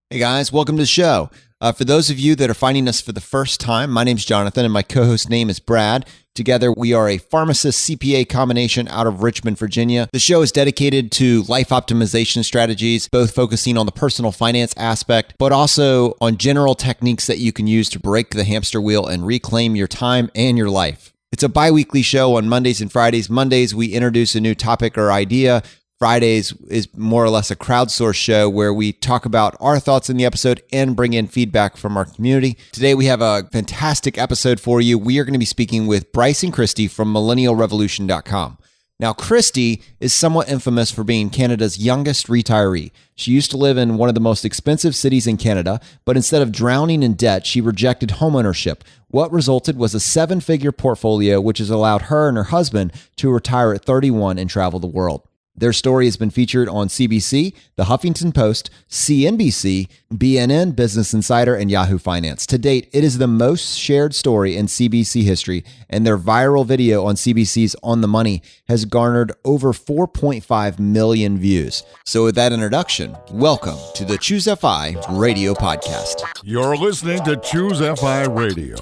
Hey guys, welcome to the show. For those of you that are finding us for the first time, my name's Jonathan and my co-host name is Brad. Together, we are a pharmacist CPA combination out of Richmond, Virginia. The show is dedicated to life optimization strategies, both focusing on the personal finance aspect, but also on general techniques that you can use to break the hamster wheel and reclaim your time and your life. It's a bi-weekly show on Mondays and Fridays. Mondays, we introduce a new topic or idea. Fridays is more or less a crowdsourced show where we talk about our thoughts in the episode and bring in feedback from our community. Today, we have a fantastic episode for you. We are going to be speaking with Bryce and Kristy from MillennialRevolution.com. Now, Kristy is somewhat infamous for being Canada's youngest retiree. She used to live in one of the most expensive cities in Canada, but instead of drowning in debt, she rejected homeownership. What resulted was a 7-figure portfolio, which has allowed her and her husband to retire at 31 and travel the world. Their story has been featured on CBC, The Huffington Post, CNBC, BNN, Business Insider, and Yahoo Finance. To date, it is the most shared story in CBC history, and their viral video on CBC's On the Money has garnered over 4.5 million views. So with that introduction, welcome to the Choose FI Radio Podcast. You're listening to Choose FI Radio.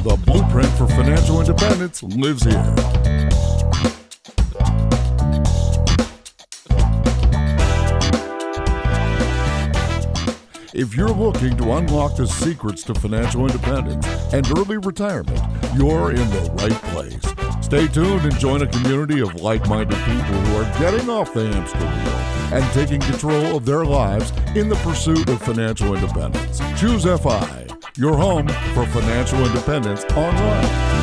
The blueprint for financial independence lives here. If you're looking to unlock the secrets to financial independence and early retirement, you're in the right place. Stay tuned and join a community of like-minded people who are getting off the hamster wheel and taking control of their lives in the pursuit of financial independence. Choose FI, your home for financial independence online.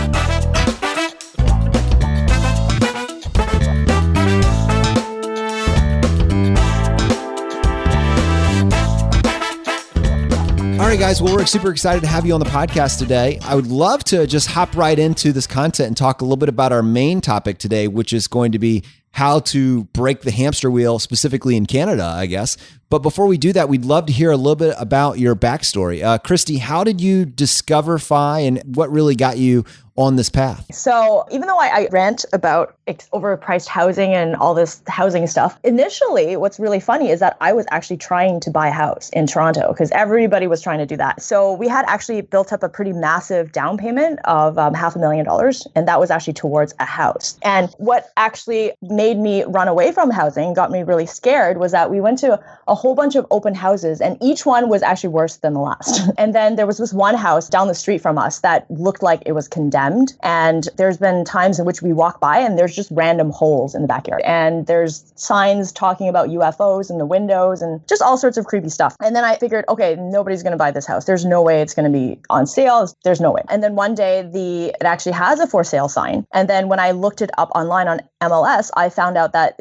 All right, guys. Well, we're super excited to have you on the podcast today. I would love to just hop right into this content and talk a little bit about our main topic today, which is going to be how to break the hamster wheel, specifically in Canada, I guess. But before we do that, we'd love to hear a little bit about your backstory. Kristy, how did you discover FI and what really got you on this path? So even though I rant about overpriced housing and all this housing stuff, initially what's really funny is that I was actually trying to buy a house in Toronto because everybody was trying to do that. So we had actually built up a pretty massive down payment of $500,000, and that was actually towards a house. And what actually made me run away from housing, got me really scared, was that we went to a whole bunch of open houses and each one was actually worse than the last. And then there was this one house down the street from us that looked like it was condemned. And there's been times in which we walk by and there's just random holes in the backyard. And there's signs talking about UFOs in the windows and just all sorts of creepy stuff. And then I figured, okay, nobody's going to buy this house. There's no way it's going to be on sale. There's no way. And then one day it actually has a for sale sign. And then when I looked it up online on MLS, I found out that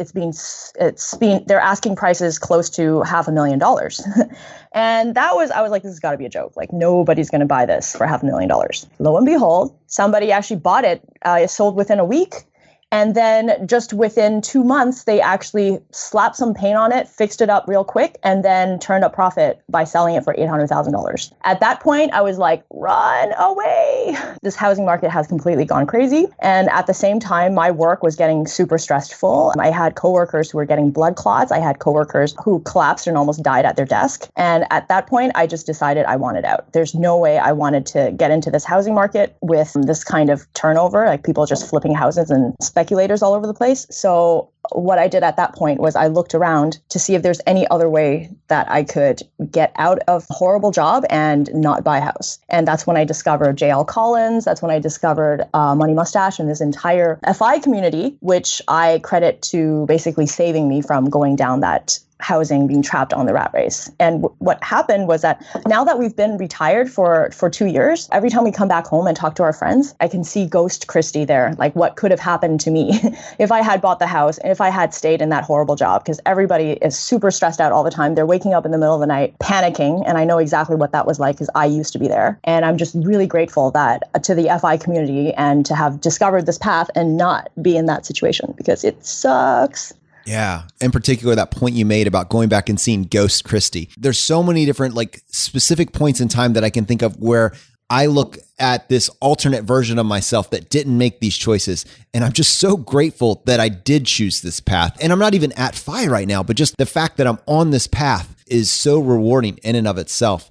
they're asking prices close to $500,000. And I was like, this has got to be a joke. Like, nobody's going to buy this for $500,000. Lo and behold, somebody actually bought it. It sold within a week. And then just within 2 months, they actually slapped some paint on it, fixed it up real quick, and then turned a profit by selling it for $800,000. At that point, I was like, run away. This housing market has completely gone crazy. And at the same time, my work was getting super stressful. I had coworkers who were getting blood clots. I had coworkers who collapsed and almost died at their desk. And at that point, I just decided I wanted out. There's no way I wanted to get into this housing market with this kind of turnover, like people just flipping houses and speculators all over the place. So what I did at that point was I looked around to see if there's any other way that I could get out of a horrible job and not buy a house. And that's when I discovered JL Collins. That's when I discovered Money Mustache and this entire FI community, which I credit to basically saving me from going down that housing, being trapped on the rat race. And what happened was that now that we've been retired for 2 years, every time we come back home and talk to our friends, I can see ghost Kristy there, like what could have happened to me if I had bought the house and if I had stayed in that horrible job, because everybody is super stressed out all the time. They're waking up in the middle of the night panicking. And I know exactly what that was like because I used to be there. And I'm just really grateful that to the FI community and to have discovered this path and not be in that situation because it sucks. Yeah. In particular, that point you made about going back and seeing Ghost Kristy. There's so many different like specific points in time that I can think of where I look at this alternate version of myself that didn't make these choices. And I'm just so grateful that I did choose this path. And I'm not even at FI right now, but just the fact that I'm on this path is so rewarding in and of itself.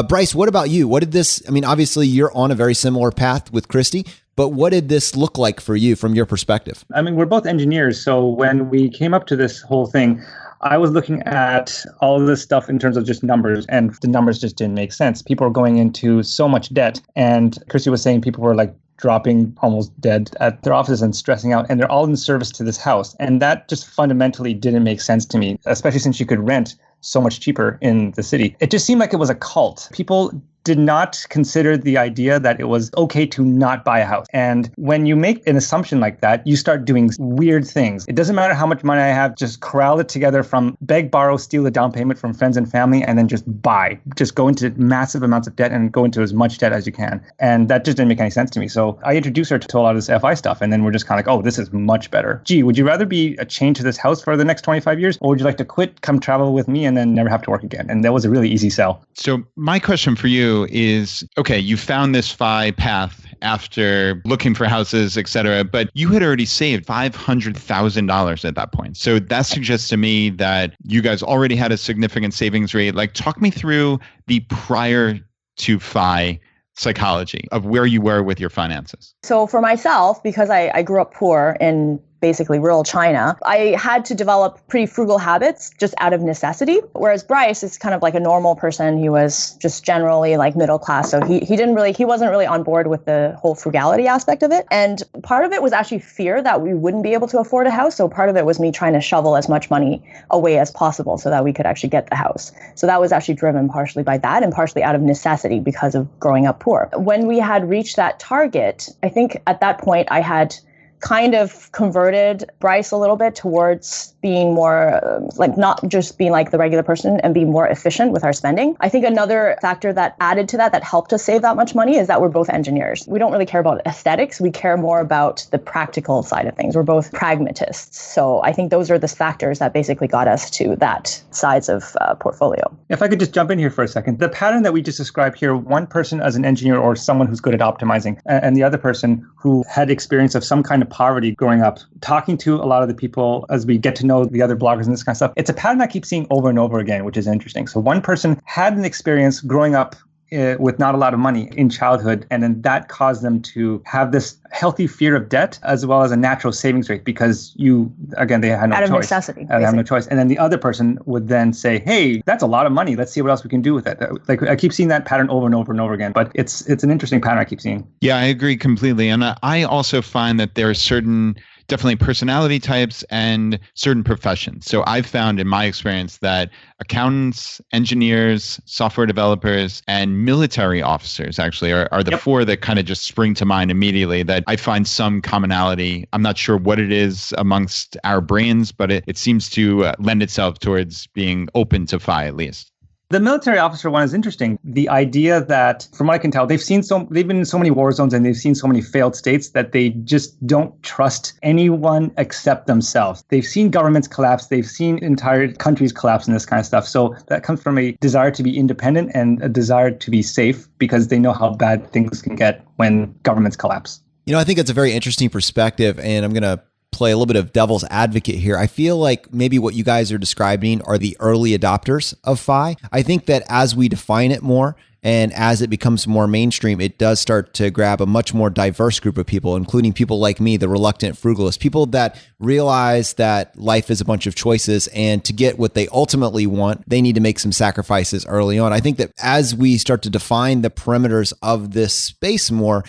Bryce, what about you? What did this, I mean, obviously you're on a very similar path with Kristy, but what did this look like for you from your perspective? I mean, we're both engineers. So when we came up to this whole thing, I was looking at all of this stuff in terms of just numbers, and the numbers just didn't make sense. People were going into so much debt. And Kristy was saying people were like dropping almost dead at their offices and stressing out, and they're all in service to this house. And that just fundamentally didn't make sense to me, especially since you could rent so much cheaper in the city. It just seemed like it was a cult. People did not consider the idea that it was okay to not buy a house. And when you make an assumption like that, you start doing weird things. It doesn't matter how much money I have, just corral it together from beg, borrow, steal a down payment from friends and family, and then just buy. Just go into massive amounts of debt and go into as much debt as you can. And that just didn't make any sense to me. So I introduced her to a lot of this FI stuff, and then we're just kind of like, oh, this is much better. Gee, would you rather be chained to this house for the next 25 years? Or would you like to quit, come travel with me, and then never have to work again? And that was a really easy sell. So my question for you is, okay, you found this FI path after looking for houses, et cetera, but you had already saved $500,000 at that point. So that suggests to me that you guys already had a significant savings rate. Like, talk me through the prior to FI psychology of where you were with your finances. So for myself, because I grew up poor in basically rural China, I had to develop pretty frugal habits just out of necessity. Whereas Bryce is kind of like a normal person. He was just generally like middle class. So he wasn't really on board with the whole frugality aspect of it. And part of it was actually fear that we wouldn't be able to afford a house. So part of it was me trying to shovel as much money away as possible so that we could actually get the house. So that was actually driven partially by that and partially out of necessity because of growing up poor. When we had reached that target, I think at that point I had kind of converted Bryce a little bit towards being more like not just being like the regular person and being more efficient with our spending. I think another factor that added to that helped us save that much money is that we're both engineers. We don't really care about aesthetics. We care more about the practical side of things. We're both pragmatists. So I think those are the factors that basically got us to that size of portfolio. If I could just jump in here for a second, the pattern that we just described here, one person as an engineer or someone who's good at optimizing, and the other person who had experience of some kind of poverty growing up, talking to a lot of the people as we get to know the other bloggers and this kind of stuff, it's a pattern I keep seeing over and over again, which is interesting. So one person had an experience growing up with not a lot of money in childhood, and then that caused them to have this healthy fear of debt as well as a natural savings rate because they had no choice. Out of necessity. They have no choice. And then the other person would then say, hey, that's a lot of money. Let's see what else we can do with it. Like I keep seeing that pattern over and over and over again, but it's an interesting pattern I keep seeing. Yeah, I agree completely. And I also find that there are certain definitely personality types and certain professions. So I've found in my experience that accountants, engineers, software developers, and military officers actually are the four that kind of just spring to mind immediately that I find some commonality. I'm not sure what it is amongst our brains, but it seems to lend itself towards being open to FI at least. The military officer one is interesting. The idea that, from what I can tell, they've been in so many war zones and they've seen so many failed states that they just don't trust anyone except themselves. They've seen governments collapse. They've seen entire countries collapse and this kind of stuff. So that comes from a desire to be independent and a desire to be safe because they know how bad things can get when governments collapse. You know, I think it's a very interesting perspective, and I'm going to play a little bit of devil's advocate here. I feel like maybe what you guys are describing are the early adopters of FI. I think that as we define it more and as it becomes more mainstream, it does start to grab a much more diverse group of people, including people like me, the reluctant frugalist, people that realize that life is a bunch of choices, and to get what they ultimately want, they need to make some sacrifices early on. I think that as we start to define the perimeters of this space more,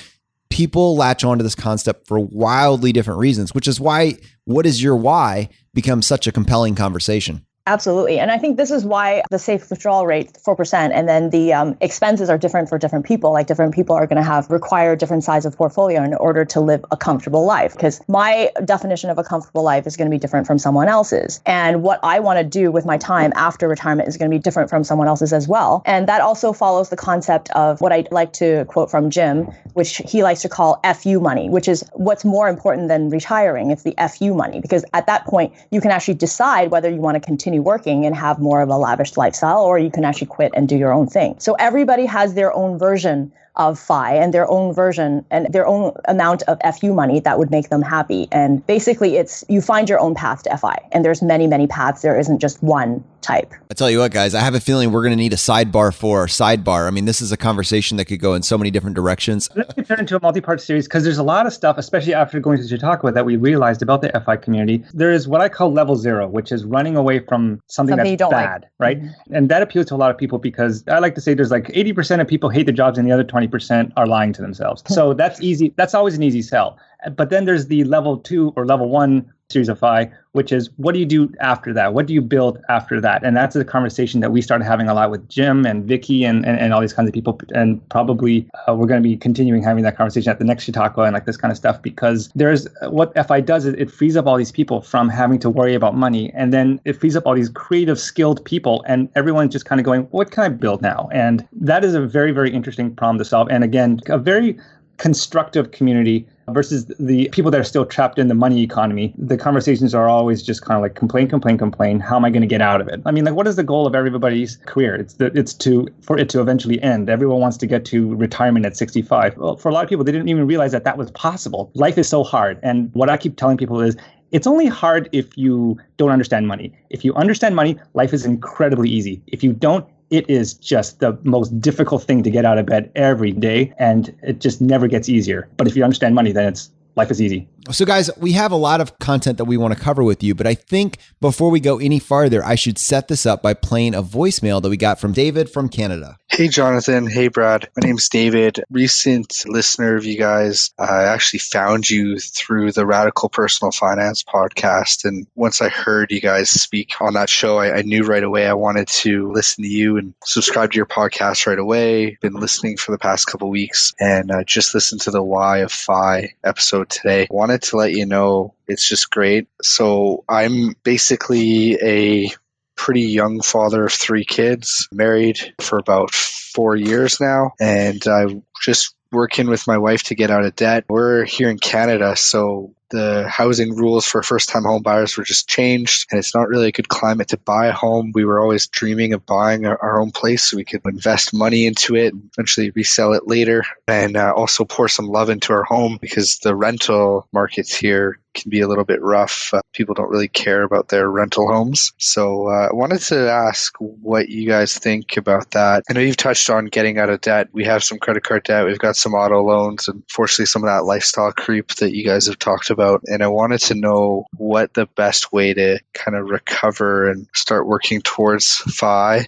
people latch onto this concept for wildly different reasons, which is why what is your why becomes such a compelling conversation. Absolutely. And I think this is why the safe withdrawal rate, 4%, and then the expenses are different for different people. Like different people are going to require different size of portfolio in order to live a comfortable life. Because my definition of a comfortable life is going to be different from someone else's. And what I want to do with my time after retirement is going to be different from someone else's as well. And that also follows the concept of what I like to quote from Jim, which he likes to call FU money, which is what's more important than retiring. It's the FU money. Because at that point, you can actually decide whether you want to continue continue working and have more of a lavish lifestyle, or you can actually quit and do your own thing. So everybody has their own version of FI and their own version and their own amount of FU money that would make them happy. And basically you find your own path to FI. And there's many, many paths. There isn't just one type. I tell you what, guys, I have a feeling we're going to need a sidebar for our sidebar. I mean, this is a conversation that could go in so many different directions. Let's turn into a multi-part series because there's a lot of stuff, especially after going to Chautauqua, that we realized about the FI community. There is what I call level 0, which is running away from something that's you don't bad, like. right? Mm-hmm. And that appeals to a lot of people because I like to say there's like 80% of people hate the jobs and the other 20% are lying to themselves. So that's easy. That's always an easy sell. But then there's the level 2 or level 1 series of FI, which is what do you do after that? What do you build after that? And that's a conversation that we started having a lot with Jim and Vicky and all these kinds of people. And probably we're going to be continuing having that conversation at the next Chautauqua and like this kind of stuff, because there's what FI does is it frees up all these people from having to worry about money. And then it frees up all these creative, skilled people. And everyone's just kind of going, what can I build now? And that is a very, very interesting problem to solve. And again, a very constructive community versus the people that are still trapped in the money economy. The conversations are always just kind of like complain. How am I going to get out of it? I mean, like, what is the goal of everybody's career? For it to eventually end. Everyone wants to get to retirement at 65. Well, for a lot of people, they didn't even realize that was possible. Life is so hard. And what I keep telling people is, it's only hard if you don't understand money. If you understand money, life is incredibly easy. If you don't, it is just the most difficult thing to get out of bed every day, and it just never gets easier. But if you understand money, then life is easy. So guys, we have a lot of content that we want to cover with you, but I think before we go any farther, I should set this up by playing a voicemail that we got from David from Canada. Hey, Jonathan. Hey, Brad. My name's David. Recent listener of you guys. I actually found you through the Radical Personal Finance podcast. And once I heard you guys speak on that show, I knew right away I wanted to listen to you and subscribe to your podcast right away. Been listening for the past couple weeks and just listened to the Why of Fi episode today. Wanted to let you know it's just great. So I'm basically a pretty young father of 3 kids, married for about 4 years now, and I'm just working with my wife to get out of debt. We're here in Canada, so the housing rules for first-time home buyers were just changed, and it's not really a good climate to buy a home. We were always dreaming of buying our own place so we could invest money into it, eventually resell it later, and also pour some love into our home because the rental markets here can be a little bit rough. People don't really care about their rental homes. So I wanted to ask what you guys think about that. I know you've touched on getting out of debt. We have some credit card debt. We've got some auto loans, and unfortunately some of that lifestyle creep that you guys have talked about. And I wanted to know what the best way to kind of recover and start working towards FI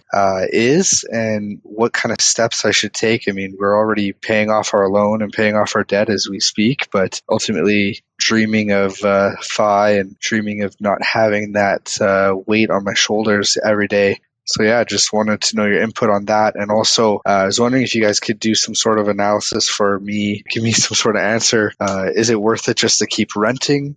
is, and what kind of steps I should take. I mean, we're already paying off our loan and paying off our debt as we speak, but ultimately dreaming of FI and dreaming of not having that weight on my shoulders every day. So yeah, just wanted to know your input on that. And also, I was wondering if you guys could do some sort of analysis for me, give me some sort of answer. Is it worth it just to keep renting,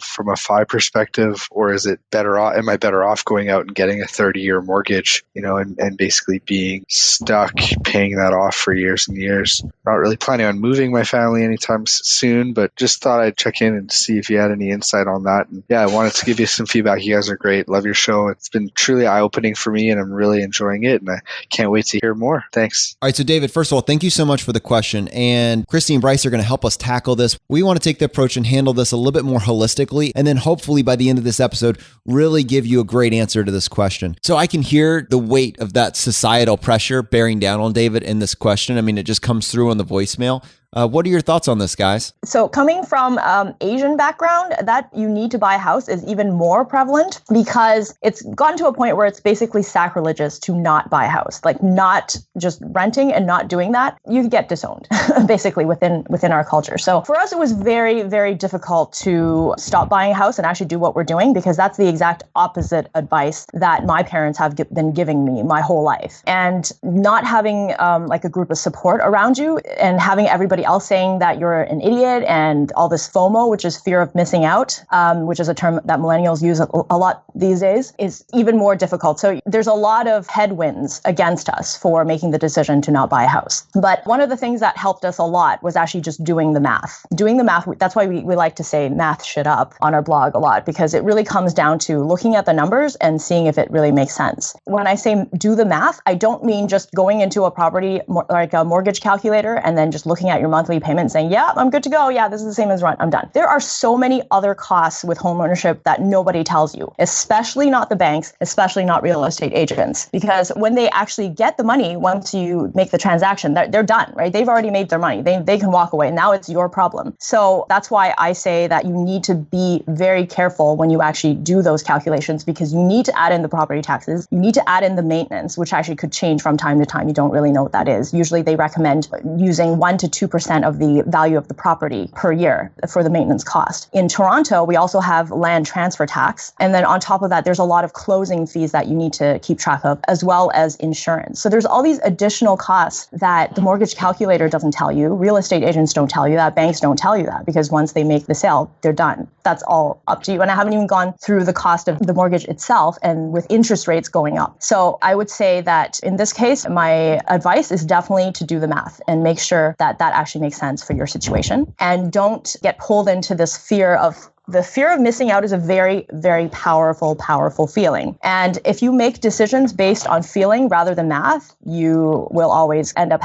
from a FI perspective, or is it better off? Am I better off going out and getting a 30-year mortgage, and basically being stuck paying that off for years and years? Not really planning on moving my family anytime soon, but just thought I'd check in and see if you had any insight on that. And yeah, I wanted to give you some feedback. You guys are great. Love your show. It's been truly eye-opening for me, and I'm really enjoying it, and I can't wait to hear more. Thanks. All right, so David, first of all, thank you so much for the question. And Kristy and Bryce are going to help us tackle this. We want to take the approach and handle this a little bit more holistically, and then hopefully by the end of this episode, really give you a great answer to this question. So I can hear the weight of that societal pressure bearing down on David in this question. I mean, it just comes through on the voicemail. What are your thoughts on this, guys? So coming from Asian background, that you need to buy a house is even more prevalent because it's gotten to a point where it's basically sacrilegious to not buy a house, like not just renting and not doing that. You get disowned basically within our culture. So for us, it was very, very difficult to stop buying a house and actually do what we're doing, because that's the exact opposite advice that my parents have been giving me my whole life. And not having like a group of support around you and having everybody everybody else saying that you're an idiot, and all this FOMO, which is fear of missing out, which is a term that millennials use a lot these days, is even more difficult. So there's a lot of headwinds against us for making the decision to not buy a house. But one of the things that helped us a lot was actually just doing the math. Doing the math, that's why we like to say math shit up on our blog a lot, because it really comes down to looking at the numbers and seeing if it really makes sense. When I say do the math, I don't mean just going into a property like a mortgage calculator and then just looking at your monthly payment and saying, yeah, I'm good to go. Yeah, this is the same as rent. I'm done. There are so many other costs with home ownership that nobody tells you, especially not the banks, especially not real estate agents, because when they actually get the money, once you make the transaction, they're done, right? They've already made their money. They can walk away. Now it's your problem. So that's why I say that you need to be very careful when you actually do those calculations, because you need to add in the property taxes. You need to add in the maintenance, which actually could change from time to time. You don't really know what that is. Usually they recommend using 1 to 2% of the value of the property per year for the maintenance cost. In Toronto, we also have land transfer tax. And then on top of that, there's a lot of closing fees that you need to keep track of, as well as insurance. So there's all these additional costs that the mortgage calculator doesn't tell you. Real estate agents don't tell you that. Banks don't tell you that, because once they make the sale, they're done. That's all up to you. And I haven't even gone through the cost of the mortgage itself, and with interest rates going up. So I would say that in this case, my advice is definitely to do the math and make sure that that actually makes sense for your situation. And don't get pulled into this fear of the fear of missing out is a very, very powerful feeling. And if you make decisions based on feeling rather than math, you will always end up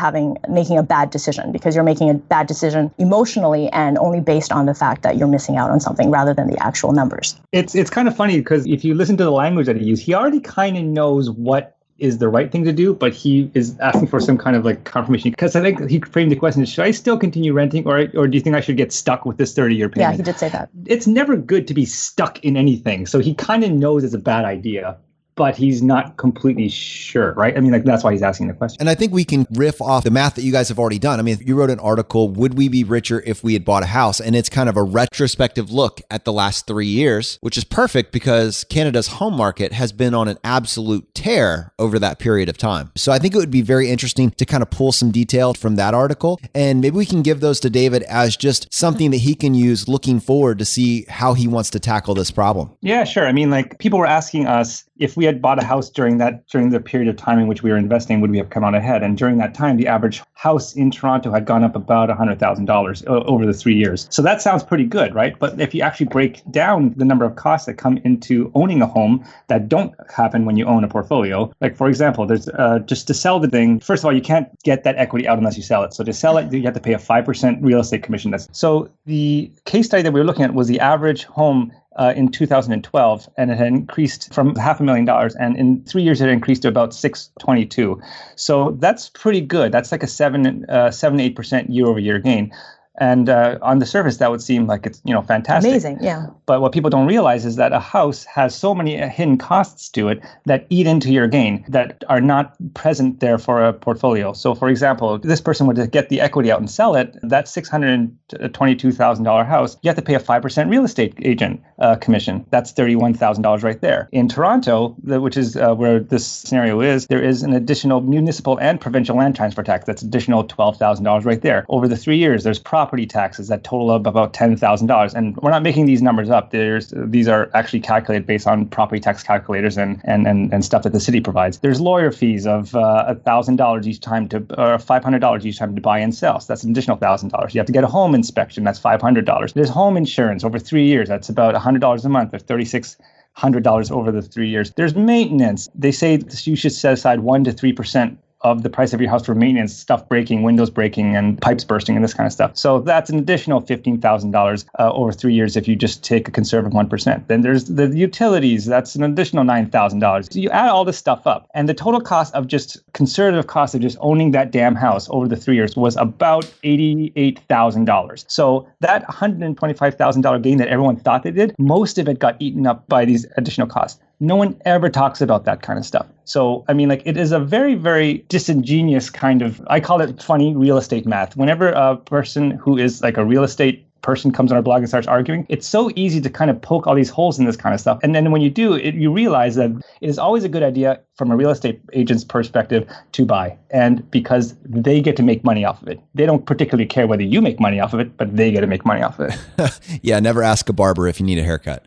making a bad decision, because you're making a bad decision emotionally and only based on the fact that you're missing out on something rather than the actual numbers. It's kind of funny, because if you listen to the language that he used, he already kind of knows what is the right thing to do, but he is asking for some kind of like confirmation. Because I think he framed the question, should I still continue renting, or do you think I should get stuck with this 30-year payment? Yeah, he did say that. It's never good to be stuck in anything. So he kind of knows it's a bad idea, but he's not completely sure, right? I mean, like, that's why he's asking the question. And I think we can riff off the math that you guys have already done. I mean, you wrote an article, Would We Be Richer If We Had Bought a House? And it's kind of a retrospective look at the last 3 years, which is perfect because Canada's home market has been on an absolute tear over that period of time. So I think it would be very interesting to kind of pull some detail from that article. And maybe we can give those to David as just something that he can use looking forward to see how he wants to tackle this problem. Yeah, sure. I mean, like, people were asking us if we had bought a house during the period of time in which we were investing, would we have come out ahead? And during that time, the average house in Toronto had gone up about $100,000 over the 3 years. So that sounds pretty good, right? But if you actually break down the number of costs that come into owning a home that don't happen when you own a portfolio, like, for example, there's just to sell the thing, first of all, you can't get that equity out unless you sell it. So to sell it, you have to pay a 5% real estate commission. So the case study that we were looking at was the average home in 2012, and it had increased from $500,000, and in 3 years it had increased to about 622. So that's pretty good. That's like a 7-8% year-over-year gain. And on the surface, that would seem like it's, fantastic. Amazing, yeah. But what people don't realize is that a house has so many hidden costs to it that eat into your gain that are not present there for a portfolio. So, for example, this person would get the equity out and sell it. That $622,000 house, you have to pay a 5% real estate agent commission. That's $31,000 right there. In Toronto, which is where this scenario is, there is an additional municipal and provincial land transfer tax. That's additional $12,000 right there. Over the 3 years, there's property taxes that total up about $10,000. And we're not making these numbers up. These are actually calculated based on property tax calculators and stuff that the city provides. There's lawyer fees of $1,000 each time or $500 each time to buy and sell. So that's an additional $1,000. You have to get a home inspection. That's $500. There's home insurance over 3 years. That's about $100 a month, or $3,600 over the 3 years. There's maintenance. They say you should set aside 1 to 3% of the price of your house for maintenance, stuff breaking, windows breaking, and pipes bursting, and this kind of stuff. So that's an additional $15,000 over 3 years if you just take a conservative 1%. Then there's the utilities. That's an additional $9,000. So you add all this stuff up, and the total cost of conservative cost of just owning that damn house over the 3 years was about $88,000. So that $125,000 gain that everyone thought they did, most of it got eaten up by these additional costs. No one ever talks about that kind of stuff. So, I mean, like, it is a very, very disingenuous kind of, I call it funny real estate math. Whenever a person who is like a real estate person comes on our blog and starts arguing. It's so easy to kind of poke all these holes in this kind of stuff. And then when you do, you realize that it is always a good idea from a real estate agent's perspective to buy. And because they get to make money off of it. They don't particularly care whether you make money off of it, but they get to make money off of it. Yeah, never ask a barber if you need a haircut.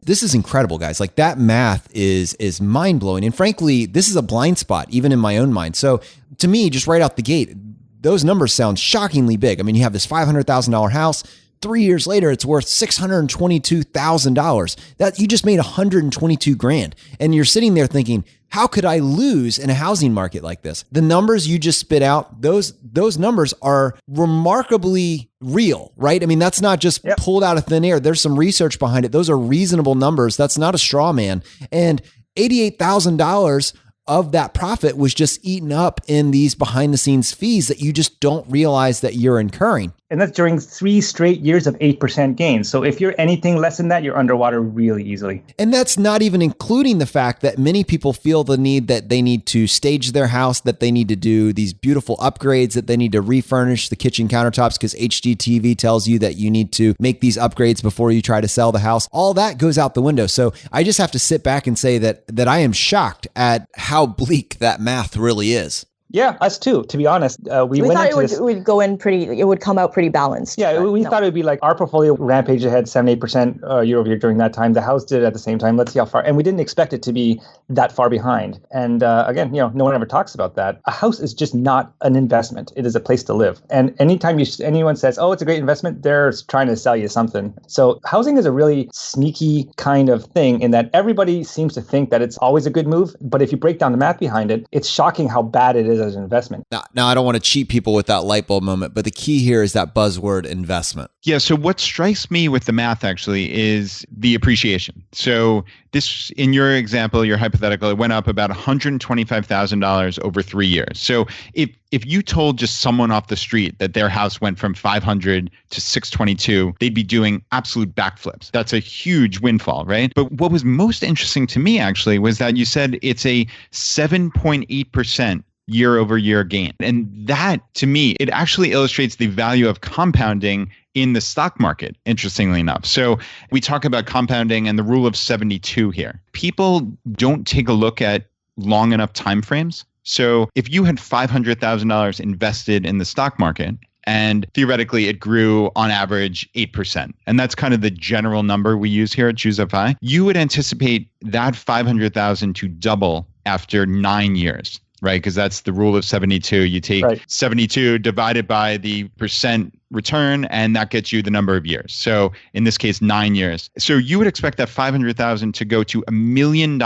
This is incredible, guys. Like that math is mind-blowing. And frankly, this is a blind spot, even in my own mind. So to me, just right out the gate, those numbers sound shockingly big. I mean, you have this $500,000 house. 3 years later, it's worth $622,000. That you just made $122,000. And you're sitting there thinking, how could I lose in a housing market like this? The numbers you just spit out, those numbers are remarkably real, right? I mean, that's not just pulled out of thin air. There's some research behind it. Those are reasonable numbers. That's not a straw man. And $88,000 of that profit was just eaten up in these behind the scenes fees that you just don't realize that you're incurring. And that's during 3 straight years of 8% gains. So if you're anything less than that, you're underwater really easily. And that's not even including the fact that many people feel the need that they need to stage their house, that they need to do these beautiful upgrades, that they need to refurnish the kitchen countertops because HGTV tells you that you need to make these upgrades before you try to sell the house. All that goes out the window. So I just have to sit back and say that I am shocked at how bleak that math really is. Yeah, us too. To be honest, we went thought into it would go in it would come out pretty balanced. Yeah, we thought it would be like our portfolio rampaged ahead 7-8% year over year during that time. The house did it at the same time. Let's see how far. And we didn't expect it to be that far behind. And again, no one ever talks about that. A house is just not an investment. It is a place to live. And anytime anyone says, "Oh, it's a great investment," they're trying to sell you something. So housing is a really sneaky kind of thing in that everybody seems to think that it's always a good move. But if you break down the math behind it, it's shocking how bad it is as an investment. Now, I don't want to cheat people with that light bulb moment, but the key here is that buzzword investment. Yeah. So what strikes me with the math actually is the appreciation. So this, in your example, your hypothetical, it went up about $125,000 over 3 years. So if you told just someone off the street that their house went from 500 to 622, they'd be doing absolute backflips. That's a huge windfall, right? But what was most interesting to me actually was that you said it's a 7.8% year over year gain. And that, to me, it actually illustrates the value of compounding in the stock market, interestingly enough. So we talk about compounding and the rule of 72 here. People don't take a look at long enough time frames. So if you had $500,000 invested in the stock market, and theoretically, it grew on average 8%. And that's kind of the general number we use here at ChooseFI. You would anticipate that $500,000 to double after 9 years. Right, because that's the rule of 72. You take 72 divided by the percent return, and that gets you the number of years. So in this case, 9 years. So you would expect that $500,000 to go to $1 million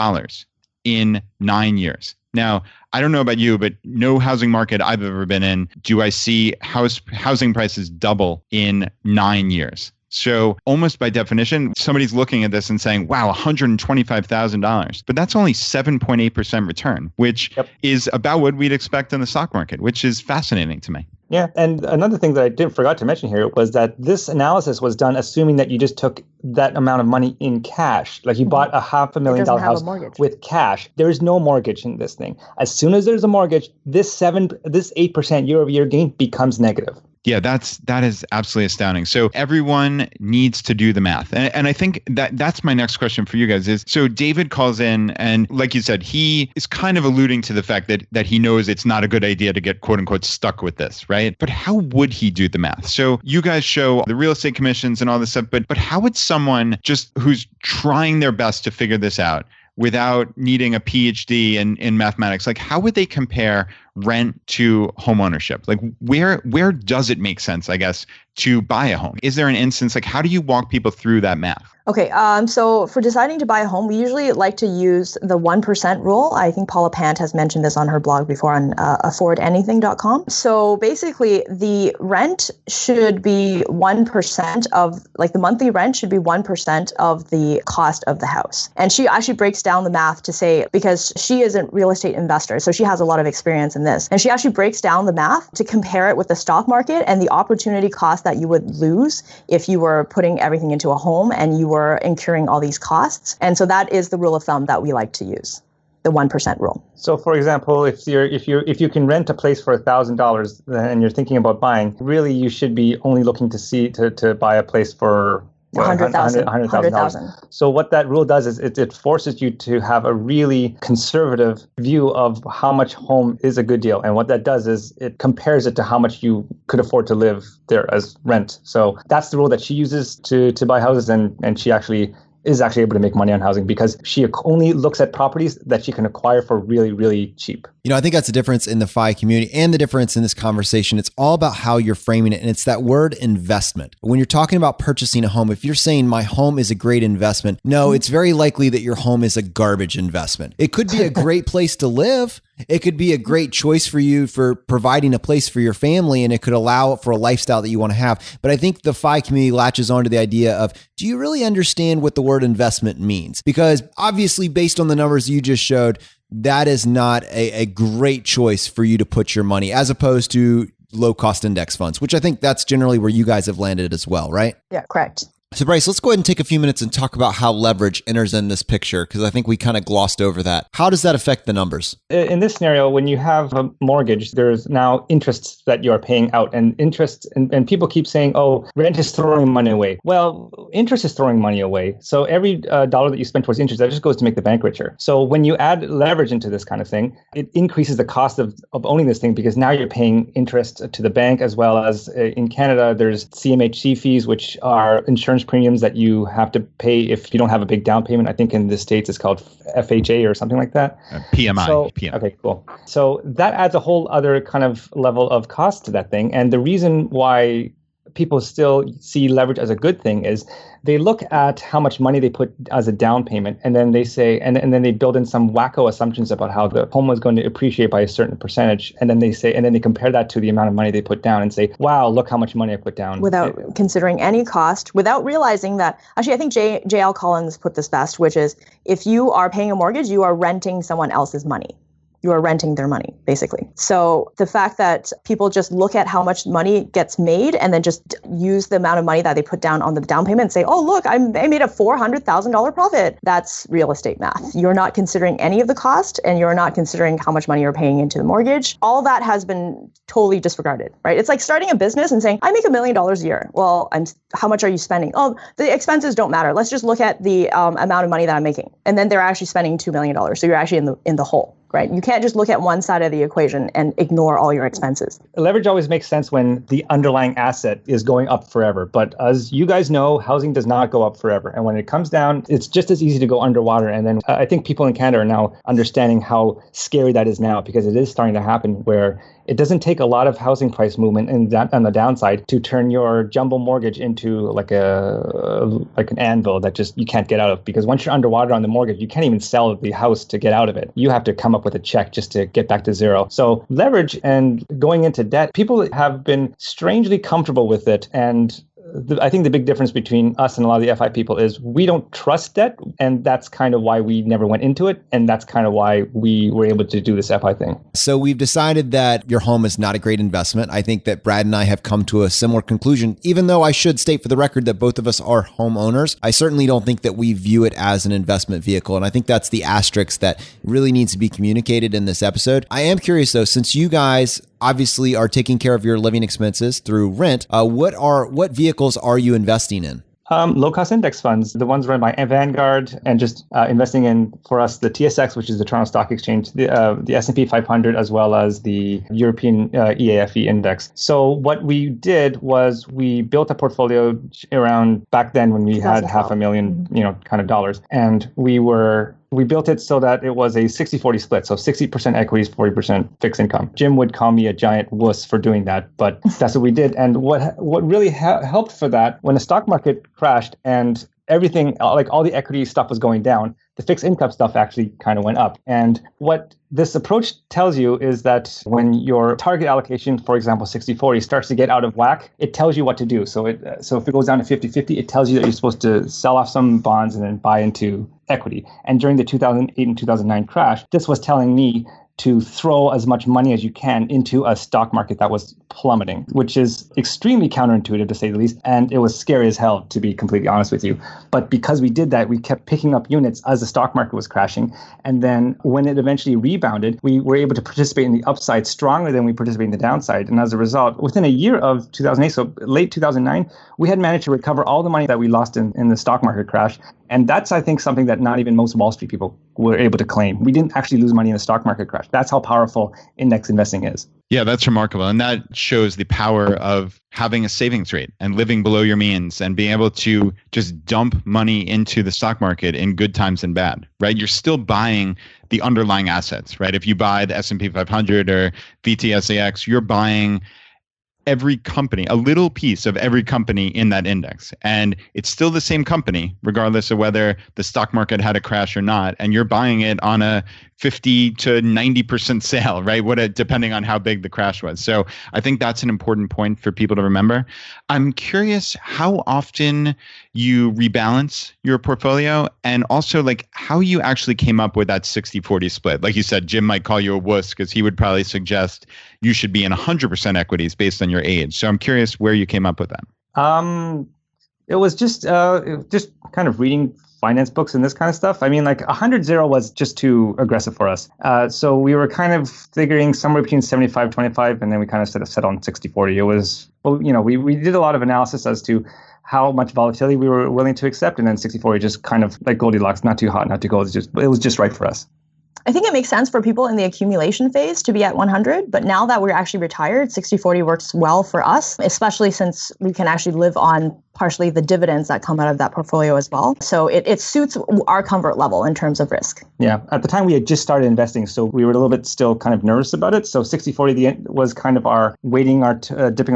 in 9 years. Now, I don't know about you, but no housing market I've ever been in do I see housing prices double in 9 years. So almost by definition, somebody's looking at this and saying, wow, $125,000. But that's only 7.8% return, which is about what we'd expect in the stock market, which is fascinating to me. Yeah. And another thing that I forgot to mention here was that this analysis was done assuming that you just took that amount of money in cash. Like you bought a $500,000 house with cash. There is no mortgage in this thing. As soon as there's a mortgage, this 8% year over year gain becomes negative. Yeah, that is absolutely astounding. So everyone needs to do the math. And I think that's my next question for you guys is, so David calls in and like you said, he is kind of alluding to the fact that he knows it's not a good idea to get quote unquote stuck with this, right? But how would he do the math? So you guys show the real estate commissions and all this stuff, but how would someone just who's trying their best to figure this out without needing a PhD in mathematics, like how would they compare rent to home ownership? Like where does it make sense, I guess, to buy a home? Is there an instance, like how do you walk people through that math? Okay, so for deciding to buy a home, we usually like to use the 1% rule. I think Paula Pant has mentioned this on her blog before on affordanything.com. So basically, the rent should be 1% of, like the monthly rent should be 1% of the cost of the house. And she actually breaks down the math to say, because she is a real estate investor, so she has a lot of experience in this. And she actually breaks down the math to compare it with the stock market and the opportunity cost that you would lose if you were putting everything into a home and you were incurring all these costs. And so that is the rule of thumb that we like to use. the 1% rule. So, for example, if you can rent a place for $1,000 and you're thinking about buying, really you should be only looking to buy a place for $100,000. So what that rule does is it forces you to have a really conservative view of how much home is a good deal. And what that does is it compares it to how much you could afford to live there as rent. So that's the rule that she uses to buy houses, and she is actually able to make money on housing because she only looks at properties that she can acquire for really, really cheap. I think that's the difference in the FI community and the difference in this conversation. It's all about how you're framing it. And it's that word investment. When you're talking about purchasing a home, if you're saying my home is a great investment, no, it's very likely that your home is a garbage investment. It could be a great place to live. It could be a great choice for you for providing a place for your family, and it could allow for a lifestyle that you want to have. But I think the FI community latches onto the idea of, do you really understand what the word investment means? Because obviously, based on the numbers you just showed, that is not a great choice for you to put your money, as opposed to low cost index funds, which I think that's generally where you guys have landed as well, right? Yeah, correct. So Bryce, let's go ahead and take a few minutes and talk about how leverage enters in this picture, because I think we kind of glossed over that. How does that affect the numbers? In this scenario, when you have a mortgage, there's now interests that you are paying out, and interest, and people keep saying, oh, rent is throwing money away. Well, interest is throwing money away. So every dollar that you spend towards interest, that just goes to make the bank richer. So when you add leverage into this kind of thing, it increases the cost of owning this thing, because now you're paying interest to the bank, as well as in Canada, there's CMHC fees, which are insurance premiums that you have to pay if you don't have a big down payment. I think in the States it's called FHA or something like that. PMI. Okay, cool. So that adds a whole other kind of level of cost to that thing. And the reason why people still see leverage as a good thing is they look at how much money they put as a down payment, and then they say, and then they build in some wacko assumptions about how the home was going to appreciate by a certain percentage, and then they say, and then they compare that to the amount of money they put down and say, wow, look how much money I put down. Without considering any cost, without realizing that, actually, I think J.L. Collins put this best, which is, if you are paying a mortgage, you are renting someone else's money. You are renting their money, basically. So the fact that people just look at how much money gets made and then just use the amount of money that they put down on the down payment and say, oh, look, I made a $400,000 profit. That's real estate math. You're not considering any of the cost, and you're not considering how much money you're paying into the mortgage. All that has been totally disregarded, right? It's like starting a business and saying, I make $1 million a year. Well, how much are you spending? Oh, the expenses don't matter. Let's just look at the amount of money that I'm making. And then they're actually spending $2 million. So you're actually in the hole. Right? You can't just look at one side of the equation and ignore all your expenses. Leverage always makes sense when the underlying asset is going up forever. But as you guys know, housing does not go up forever. And when it comes down, it's just as easy to go underwater. And then I think people in Canada are now understanding how scary that is now, because it is starting to happen where it doesn't take a lot of housing price movement on the downside to turn your jumbo mortgage into like an anvil that just you can't get out of. Because once you're underwater on the mortgage, you can't even sell the house to get out of it. You have to come up with a check just to get back to zero. So leverage and going into debt, people have been strangely comfortable with it. And I think the big difference between us and a lot of the FI people is we don't trust debt, and that's kind of why we never went into it, and that's kind of why we were able to do this FI thing. So we've decided that your home is not a great investment. I think that Brad and I have come to a similar conclusion, even though I should state for the record that both of us are homeowners. I certainly don't think that we view it as an investment vehicle, and I think that's the asterisk that really needs to be communicated in this episode. I am curious though, since you guys obviously are taking care of your living expenses through rent, what vehicles are you investing in? Low-cost index funds, the ones run by Vanguard, and just investing in, for us, the TSX, which is the Toronto Stock Exchange, the S&P 500, as well as the European EAFE index. So what we did was we built a portfolio around back then when we had $500,000, kind of dollars, and we built it so that it was a 60-40 split, so 60% equities, 40% fixed income. Jim would call me a giant wuss for doing that, but that's what we did. And what really helped for that, when the stock market crashed and everything, like all the equity stuff was going down, the fixed income stuff actually kind of went up. And what this approach tells you is that when your target allocation, for example, 60-40, starts to get out of whack, it tells you what to do. So if it goes down to 50-50, it tells you that you're supposed to sell off some bonds and then buy into equity. And during the 2008 and 2009 crash, this was telling me to throw as much money as you can into a stock market that was plummeting, which is extremely counterintuitive to say the least. And it was scary as hell, to be completely honest with you. But because we did that, we kept picking up units as the stock market was crashing. And then when it eventually rebounded, we were able to participate in the upside stronger than we participated in the downside. And as a result, within a year of 2008, so late 2009, we had managed to recover all the money that we lost in the stock market crash. And that's, I think, something that not even most Wall Street people were able to claim. We didn't actually lose money in the stock market crash. That's how powerful index investing is. Yeah, that's remarkable. And that shows the power of having a savings rate and living below your means and being able to just dump money into the stock market in good times and bad, right? You're still buying the underlying assets, right? If you buy the S&P 500 or VTSAX, you're buying every company, a little piece of every company in that index. And it's still the same company, regardless of whether the stock market had a crash or not. And you're buying it on a 50 to 90% sale, right? Depending on how big the crash was. So I think that's an important point for people to remember. I'm curious how often you rebalance your portfolio and also like how you actually came up with that 60-40 split. Like you said, Jim might call you a wuss because he would probably suggest you should be in 100% equities based on your age. So I'm curious where you came up with that. It was just kind of reading finance books and this kind of stuff. I mean, like 100-0 was just too aggressive for us. So we were kind of figuring somewhere between 75-25, and then we kind of set on 60-40. It was, well, we did a lot of analysis as to how much volatility we were willing to accept, and then 60-40 just kind of like Goldilocks, not too hot, not too cold. It was just right for us. I think it makes sense for people in the accumulation phase to be at 100, but now that we're actually retired, 60-40 works well for us, especially since we can actually live on partially the dividends that come out of that portfolio as well. So it suits our comfort level in terms of risk. Yeah. At the time, we had just started investing, so we were a little bit still kind of nervous about it. So 60-40 was kind of our dipping our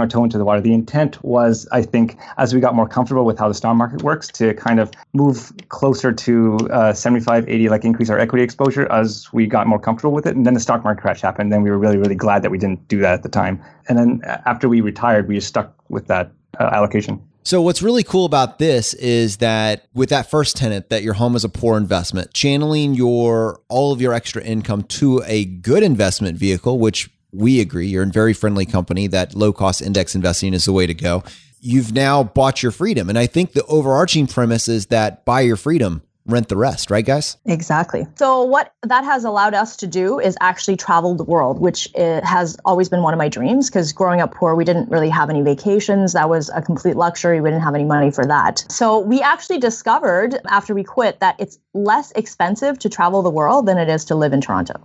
toe into the water. The intent was, I think, as we got more comfortable with how the stock market works, to kind of move closer to 75-80, like increase our equity exposure as we got more comfortable with it. And then the stock market crash happened. Then we were really, really glad that we didn't do that at the time. And then after we retired, we just stuck with that allocation. So what's really cool about this is that with that first tenet that your home is a poor investment, channeling all of your extra income to a good investment vehicle, which we agree, you're in very friendly company, that low-cost index investing is the way to go. You've now bought your freedom. And I think the overarching premise is that buy your freedom, rent the rest, right, guys? Exactly. So what that has allowed us to do is actually travel the world, which has always been one of my dreams, because growing up poor, we didn't really have any vacations. That was a complete luxury. We didn't have any money for that. So we actually discovered after we quit that it's less expensive to travel the world than it is to live in Toronto.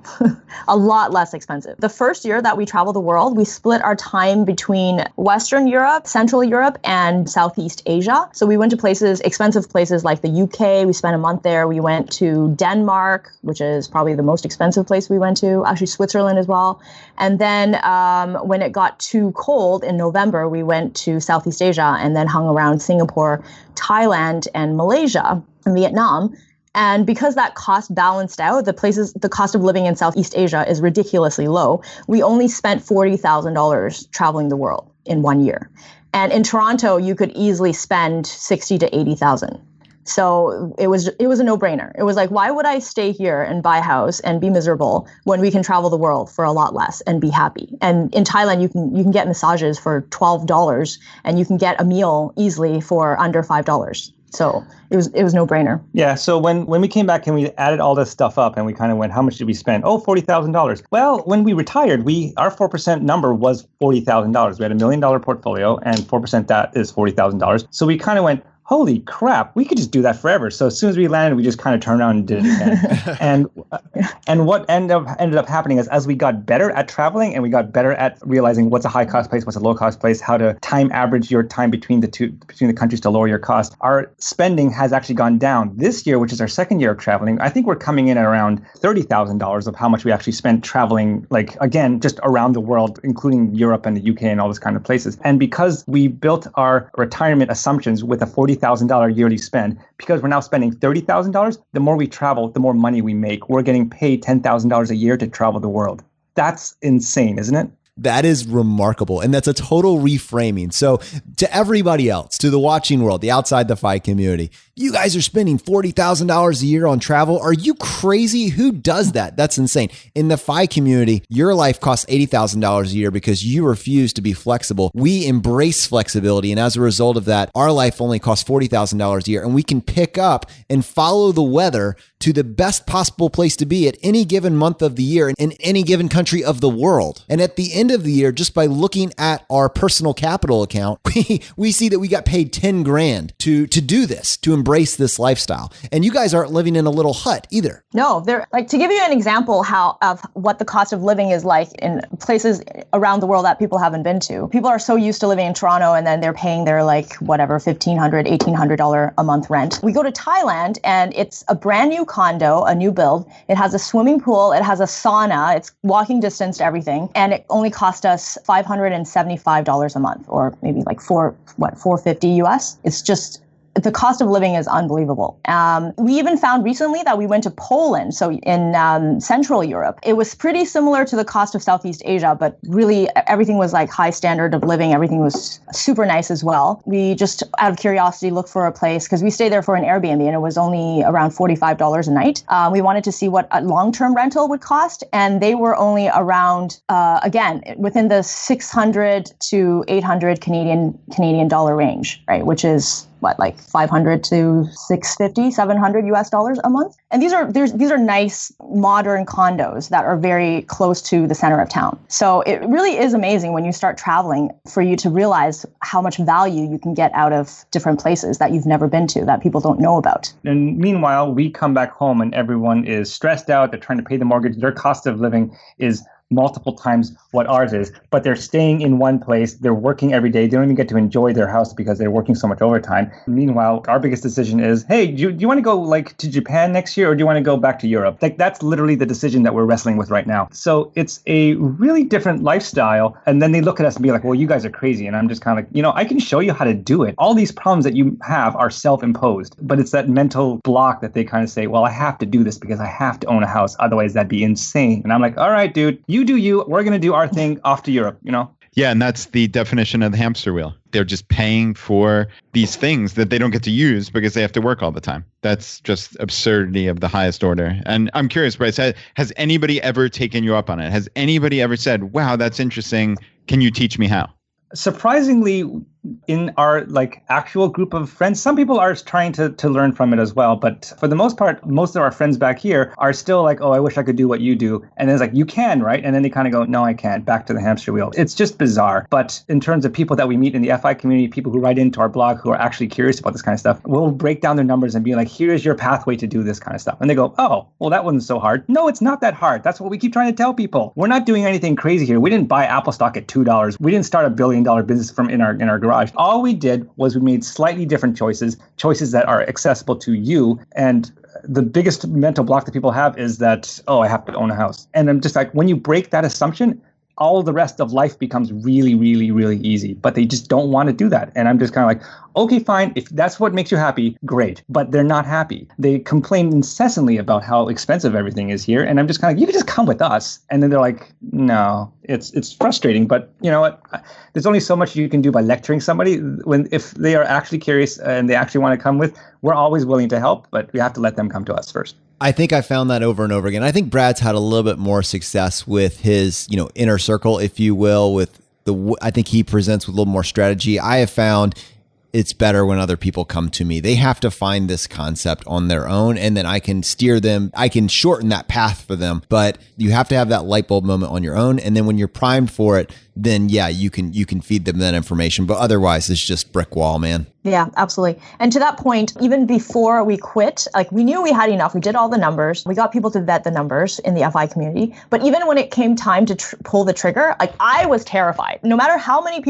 A lot less expensive. The first year that we traveled the world, we split our time between Western Europe, Central Europe, and Southeast Asia. So we went to expensive places like the UK. We spent a month there. We went to Denmark, which is probably the most expensive place we went to, actually Switzerland as well. And then when it got too cold in November, we went to Southeast Asia and then hung around Singapore, Thailand, and Malaysia and Vietnam. And because that cost balanced out, the cost of living in Southeast Asia is ridiculously low. We only spent $40,000 traveling the world in 1 year. And in Toronto, you could easily spend $60,000 to $80,000. So it was a no-brainer. It was like, why would I stay here and buy a house and be miserable when we can travel the world for a lot less and be happy? And in Thailand, you can get massages for $12 and you can get a meal easily for under $5. So it was no-brainer. Yeah. So when we came back and we added all this stuff up and we kind of went, how much did we spend? Oh, $40,000. Well, when we retired, our 4% number was $40,000. We had $1 million portfolio and 4% that is $40,000. So we kind of went, holy crap, we could just do that forever. So as soon as we landed, we just kind of turned around and did it again. and what ended up happening is, as we got better at traveling and we got better at realizing what's a high cost place, what's a low cost place, how to time average your time between the countries to lower your cost, our spending has actually gone down. This year, which is our second year of traveling, I think we're coming in at around $30,000 of how much we actually spent traveling, like, again, just around the world, including Europe and the UK and all those kind of places. And because we built our retirement assumptions with a $40,000 yearly spend, because we're now spending $30,000, the more we travel, the more money we make. We're getting paid $10,000 a year to travel the world. That's insane, isn't it? That is remarkable. And that's a total reframing. So to everybody else, to the watching world, the outside the FI community, You guys are spending $40,000 a year on travel. Are you crazy? Who does that? That's insane. In the FI community, your life costs $80,000 a year because you refuse to be flexible. We embrace flexibility. And as a result of that, our life only costs $40,000 a year. And we can pick up and follow the weather to the best possible place to be at any given month of the year in any given country of the world. And at the end of the year, just by looking at our personal capital account, we see that we got paid 10 grand to do this, to embrace this lifestyle. And you guys aren't living in a little hut either. No, they're like, to give you an example of what the cost of living is like in places around the world that people haven't been to. People are so used to living in Toronto and then they're paying their $1,500, $1,800 a month rent. We go to Thailand and it's a brand new condo, a new build. It has a swimming pool. It has a sauna. It's walking distance to everything. And it only cost us $575 a month, or maybe $450 US. It's just, the cost of living is unbelievable. We even found recently that we went to Poland, so in Central Europe. It was pretty similar to the cost of Southeast Asia, but really everything was like high standard of living. Everything was super nice as well. We just, out of curiosity, looked for a place because we stayed there for an Airbnb and it was only around $45 a night. We wanted to see what a long-term rental would cost, and they were only around, again, within the 600 to 800 Canadian dollar range, right? Which is like 500 to 650, 700 US dollars a month. And these are nice modern condos that are very close to the center of town. So it really is amazing when you start traveling for you to realize how much value you can get out of different places that you've never been to, that people don't know about. And meanwhile, we come back home and everyone is stressed out. They're trying to pay the mortgage. Their cost of living is multiple times what ours is, but they're staying in one place. They're working every day. They don't even get to enjoy their house because they're working so much overtime. Meanwhile, our biggest decision is, hey, do you want to go to Japan next year, or do you want to go back to Europe? That's literally the decision that we're wrestling with right now. So it's a really different lifestyle. And then they look at us and be like, well, you guys are crazy. And I'm just kind of like, I can show you how to do it. All these problems that you have are self-imposed, but it's that mental block that they kind of say, well, I have to do this because I have to own a house. Otherwise that'd be insane. And I'm like, all right, dude, you do you. We're going to do our thing off to Europe, Yeah, and that's the definition of the hamster wheel. They're just paying for these things that they don't get to use because they have to work all the time. That's just absurdity of the highest order. And I'm curious, Bryce, has anybody ever taken you up on it? Has anybody ever said, wow, that's interesting. Can you teach me how? Surprisingly, in our actual group of friends, some people are trying to learn from it as well. But for the most part, most of our friends back here are still like, oh, I wish I could do what you do. And then it's like, you can, right? And then they kind of go, no, I can't. Back to the hamster wheel. It's just bizarre. But in terms of people that we meet in the FI community, people who write into our blog who are actually curious about this kind of stuff, we'll break down their numbers and be like, here is your pathway to do this kind of stuff. And they go, oh, well, that wasn't so hard. No, it's not that hard. That's what we keep trying to tell people. We're not doing anything crazy here. We didn't buy Apple stock at $2. We didn't start a $1 billion business from in our garage. All we did was we made slightly different choices that are accessible to you. And the biggest mental block that people have is that, oh, I have to own a house. And I'm just like, when you break that assumption, all the rest of life becomes really, really, really easy. But they just don't want to do that. And I'm just kind of like, okay, fine. If that's what makes you happy, great. But they're not happy. They complain incessantly about how expensive everything is here. And I'm just kind of like, you can just come with us. And then they're like, no, it's frustrating. But you know what? There's only so much you can do by lecturing somebody. If they are actually curious and they actually want to come with, we're always willing to help, but we have to let them come to us first. I think I found that over and over again. I think Brad's had a little bit more success with his, inner circle, if you will, I think he presents with a little more strategy. I have found it's better when other people come to me. They have to find this concept on their own, and then I can steer them. I can shorten that path for them, but you have to have that light bulb moment on your own. And then when you're primed for it, then yeah, you can feed them that information. But otherwise, it's just brick wall, man. Yeah, absolutely. And to that point, even before we quit, we knew we had enough. We did all the numbers. We got people to vet the numbers in the FI community. But even when it came time to pull the trigger, I was terrified. No matter how many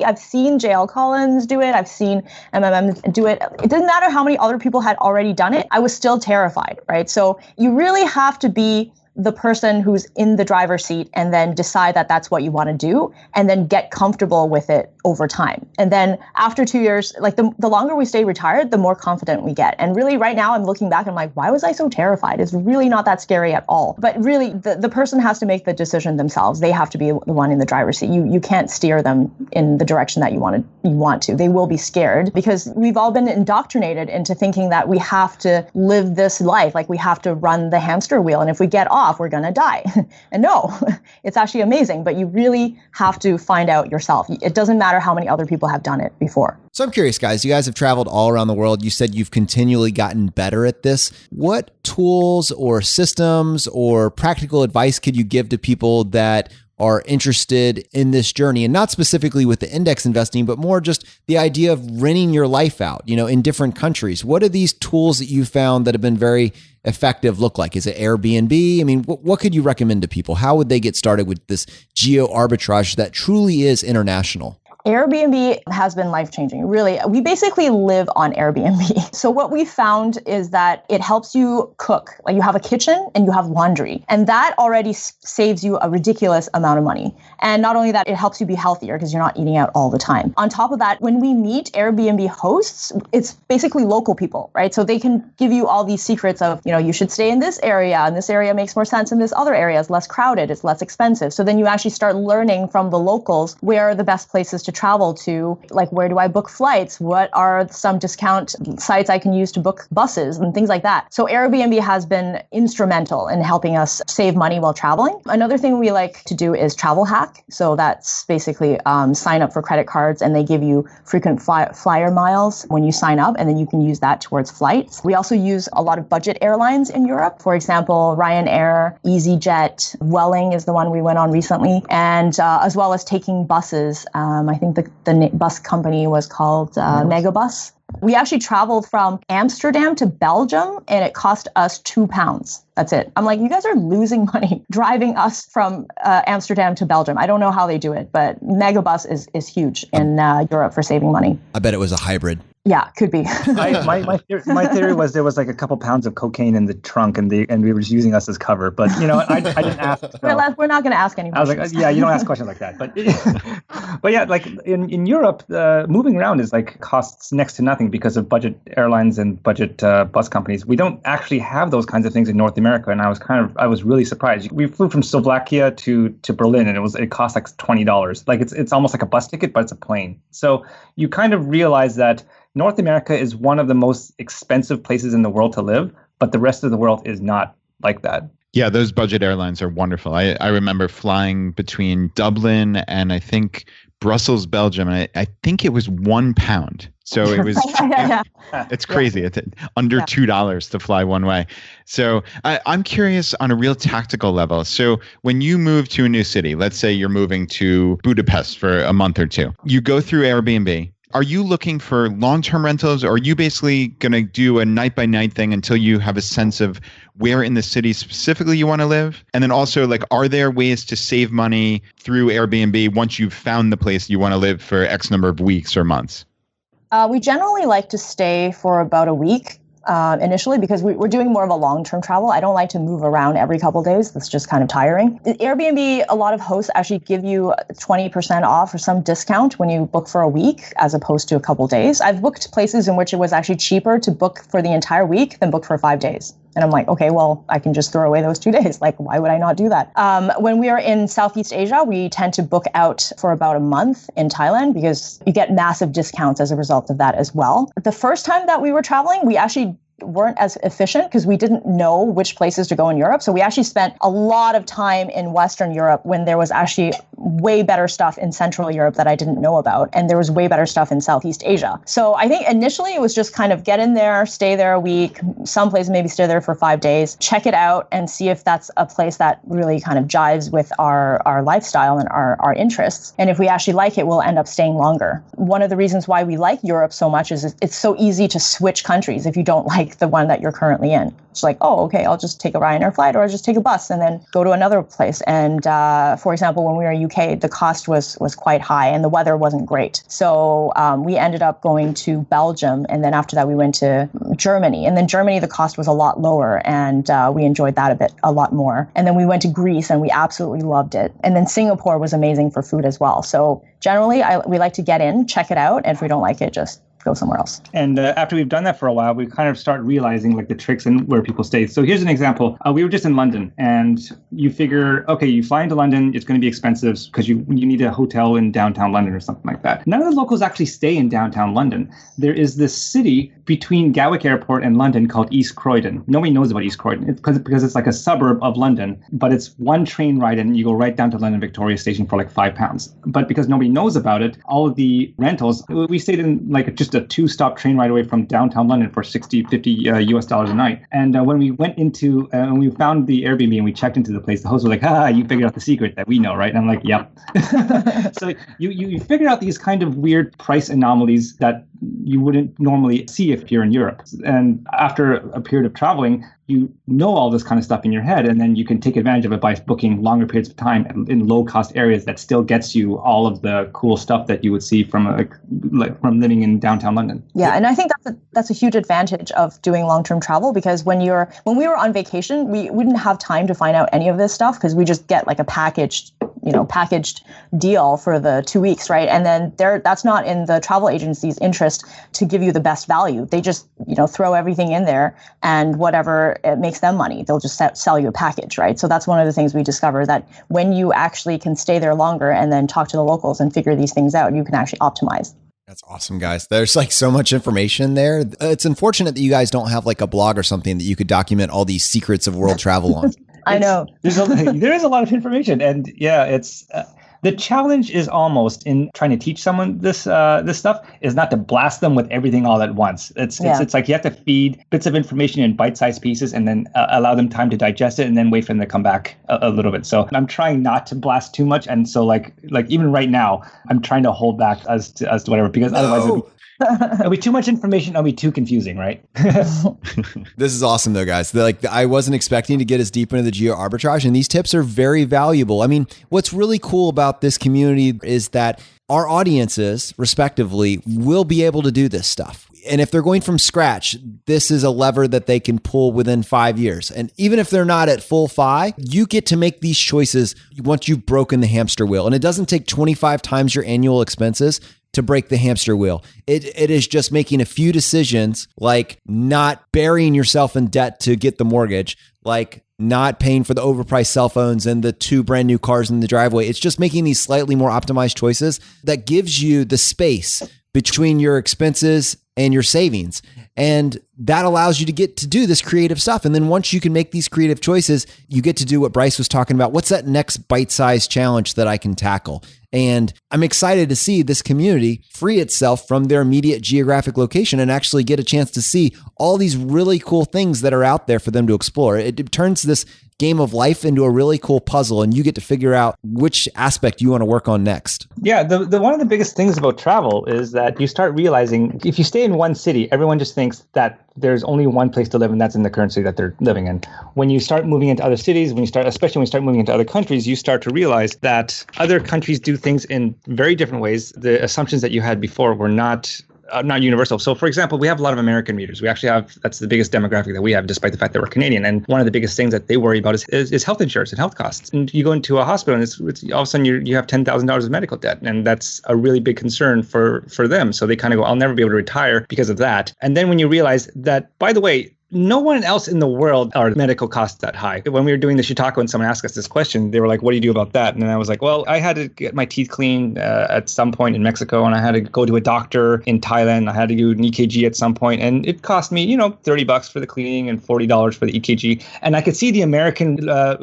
I've seen JL Collins do it. I've seen MMM do it. It didn't matter how many other people had already done it. I was still terrified, right? So you really have to be the person who's in the driver's seat and then decide that that's what you want to do and then get comfortable with it over time. And then after 2 years, like the longer we stay retired, the more confident we get. And really right now I'm looking back and I'm like, why was I so terrified? It's really not that scary at all. But really the person has to make the decision themselves. They have to be the one in the driver's seat. You can't steer them in the direction that you want to. They will be scared because we've all been indoctrinated into thinking that we have to live this life, like we have to run the hamster wheel. And if we get off, we're going to die. And no, it's actually amazing, but you really have to find out yourself. It doesn't matter how many other people have done it before. So I'm curious, guys, you guys have traveled all around the world. You said you've continually gotten better at this. What tools or systems or practical advice could you give to people that are interested in this journey, and not specifically with the index investing, but more just the idea of renting your life out, in different countries? What are these tools that you found that have been very effective look like? Is it Airbnb? I mean, what could you recommend to people? How would they get started with this Geoarbitrage that truly is international? Airbnb has been life-changing. Really, we basically live on Airbnb. So what we found is that it helps you cook. Like you have a kitchen and you have laundry. And that already saves you a ridiculous amount of money. And not only that, it helps you be healthier because you're not eating out all the time. On top of that, when we meet Airbnb hosts, it's basically local people, right? So they can give you all these secrets of, you should stay in this area, and this area makes more sense in this other area. It's less crowded, it's less expensive. So then you actually start learning from the locals where are the best places to travel to, like where do I book flights? What are some discount sites I can use to book buses and things like that. So Airbnb has been instrumental in helping us save money while traveling. Another thing we like to do is travel hack. So that's basically sign up for credit cards and they give you frequent flyer miles when you sign up, and then you can use that towards flights. We also use a lot of budget airlines in Europe. For example, Ryanair, EasyJet, Welling is the one we went on recently, and as well as taking buses. I think the bus company was called Megabus. We actually traveled from Amsterdam to Belgium and it cost us £2. That's it. I'm like, you guys are losing money driving us from Amsterdam to Belgium. I don't know how they do it, but Megabus is huge in Europe for saving money. I bet it was a hybrid. Yeah, could be. My theory was there was like a couple pounds of cocaine in the trunk, and we were just using us as cover. But I didn't ask. So. We're not going to ask any questions. I was like, yeah, you don't ask questions like that. But yeah, like in Europe, moving around is like costs next to nothing because of budget airlines and budget bus companies. We don't actually have those kinds of things in North America, and I was really surprised. We flew from Slovakia to Berlin, and it cost like $20. Like it's almost like a bus ticket, but it's a plane. So you kind of realize that North America is one of the most expensive places in the world to live, but the rest of the world is not like that. Yeah, those budget airlines are wonderful. I remember flying between Dublin and I think Brussels, Belgium, and I think it was £1. So it was, it's crazy. It's under $2 to fly one way. So I'm curious on a real tactical level. So when you move to a new city, let's say you're moving to Budapest for a month or two, you go through Airbnb. Are you looking for long-term rentals, or are you basically going to do a night-by-night thing until you have a sense of where in the city specifically you want to live? And then also, like, are there ways to save money through Airbnb once you've found the place you want to live for X number of weeks or months? We generally like to stay for about a week. Initially, because we're doing more of a long-term travel. I don't like to move around every couple of days. That's just kind of tiring. Airbnb, a lot of hosts actually give you 20% off or some discount when you book for a week as opposed to a couple of days. I've booked places in which it was actually cheaper to book for the entire week than book for 5 days. And I'm like, okay, well, I can just throw away those 2 days. Like, why would I not do that? When we are in Southeast Asia, we tend to book out for about a month in Thailand because you get massive discounts as a result of that as well. The first time that we were traveling, we actually weren't as efficient because we didn't know which places to go in Europe. So we actually spent a lot of time in Western Europe when there was actually way better stuff in Central Europe that I didn't know about. And there was way better stuff in Southeast Asia. So I think initially it was just kind of get in there, stay there a week, some places maybe stay there for 5 days, check it out and see if that's a place that really kind of jives with our lifestyle and our interests. And if we actually like it, we'll end up staying longer. One of the reasons why we like Europe so much is it's so easy to switch countries if you don't like take the one that you're currently in. It's like, oh, okay, I'll just take a Ryanair flight or I'll just take a bus and then go to another place. And for example, when we were in UK, the cost was quite high and the weather wasn't great. So we ended up going to Belgium. And then after that, we went to Germany. And then Germany, the cost was a lot lower and we enjoyed that a lot more. And then we went to Greece and we absolutely loved it. And then Singapore was amazing for food as well. So generally, we like to get in, check it out. And if we don't like it, just go somewhere else. And after we've done that for a while, we kind of start realizing like the tricks and where people stay. So here's an example. We were just in London and you figure, okay, you fly into London, it's going to be expensive because you need a hotel in downtown London or something like that. None of the locals actually stay in downtown London. There is this city between Gatwick Airport and London called East Croydon. Nobody knows about East Croydon. It's because it's like a suburb of London, but it's one train ride and you go right down to London Victoria Station for like £5. But because nobody knows about it, all of the rentals, we stayed in like just a 2-stop train ride away from downtown London for $50 US dollars a night. And when we went into, when we found the Airbnb and we checked into the place, the host was like, you figured out the secret that we know, right? And I'm like, yep. So you figure out these kind of weird price anomalies that you wouldn't normally see if you're in Europe. And after a period of traveling, you know all this kind of stuff in your head, and then you can take advantage of it by booking longer periods of time in low-cost areas that still gets you all of the cool stuff that you would see from living in downtown London. Yeah, and I think that's a huge advantage of doing long-term travel, because when we were on vacation, we didn't have time to find out any of this stuff because we just get like a packaged deal for the 2 weeks, right? And then that's not in the travel agency's interest to give you the best value. They just, throw everything in there and whatever it makes them money, they'll just sell you a package, right? So that's one of the things we discovered, that when you actually can stay there longer and then talk to the locals and figure these things out, you can actually optimize. That's awesome, guys. There's like so much information there. It's unfortunate that you guys don't have like a blog or something that you could document all these secrets of world travel on. I know. There is a lot of information, and yeah, it's the challenge is almost in trying to teach someone this stuff is not to blast them with everything all at once. It's like you have to feed bits of information in bite-sized pieces and then allow them time to digest it and then wait for them to come back a little bit. So I'm trying not to blast too much, and so like even right now I'm trying to hold back as to whatever, because otherwise it'll be too much information. It'll be too confusing, right? This is awesome though, guys. I wasn't expecting to get as deep into the Geoarbitrage, and these tips are very valuable. I mean, what's really cool about this community is that our audiences, respectively, will be able to do this stuff. And if they're going from scratch, this is a lever that they can pull within 5 years. And even if they're not at full FI, you get to make these choices once you've broken the hamster wheel. And it doesn't take 25 times your annual expenses to break the hamster wheel. It is just making a few decisions, like not burying yourself in debt to get the mortgage, like not paying for the overpriced cell phones and the 2 brand new cars in the driveway. It's just making these slightly more optimized choices that gives you the space between your expenses and your savings. And that allows you to get to do this creative stuff. And then once you can make these creative choices, you get to do what Bryce was talking about. What's that next bite-sized challenge that I can tackle? And I'm excited to see this community free itself from their immediate geographic location and actually get a chance to see all these really cool things that are out there for them to explore. It turns this game of life into a really cool puzzle, and you get to figure out which aspect you want to work on next. Yeah, the one of the biggest things about travel is that you start realizing if you stay in one city, everyone just thinks that there's only one place to live, and that's in the current city that they're living in. When you start moving into other cities, especially when you start moving into other countries, you start to realize that other countries do things in very different ways. The assumptions that you had before were not universal. So for example, we have a lot of American readers. We actually that's the biggest demographic that we have, despite the fact that we're Canadian. And one of the biggest things that they worry about is health insurance and health costs. And you go into a hospital and it's all of a sudden you have $10,000 of medical debt. And that's a really big concern for them. So they kind of go, I'll never be able to retire because of that. And then when you realize that, by the way, no one else in the world are medical costs that high. When we were doing the Shiitake and someone asked us this question, they were like, what do you do about that? And then I was like, well, I had to get my teeth cleaned at some point in Mexico, and I had to go to a doctor in Thailand. I had to do an EKG at some point, and it cost me, $30 for the cleaning and $40 for the EKG. And I could see the American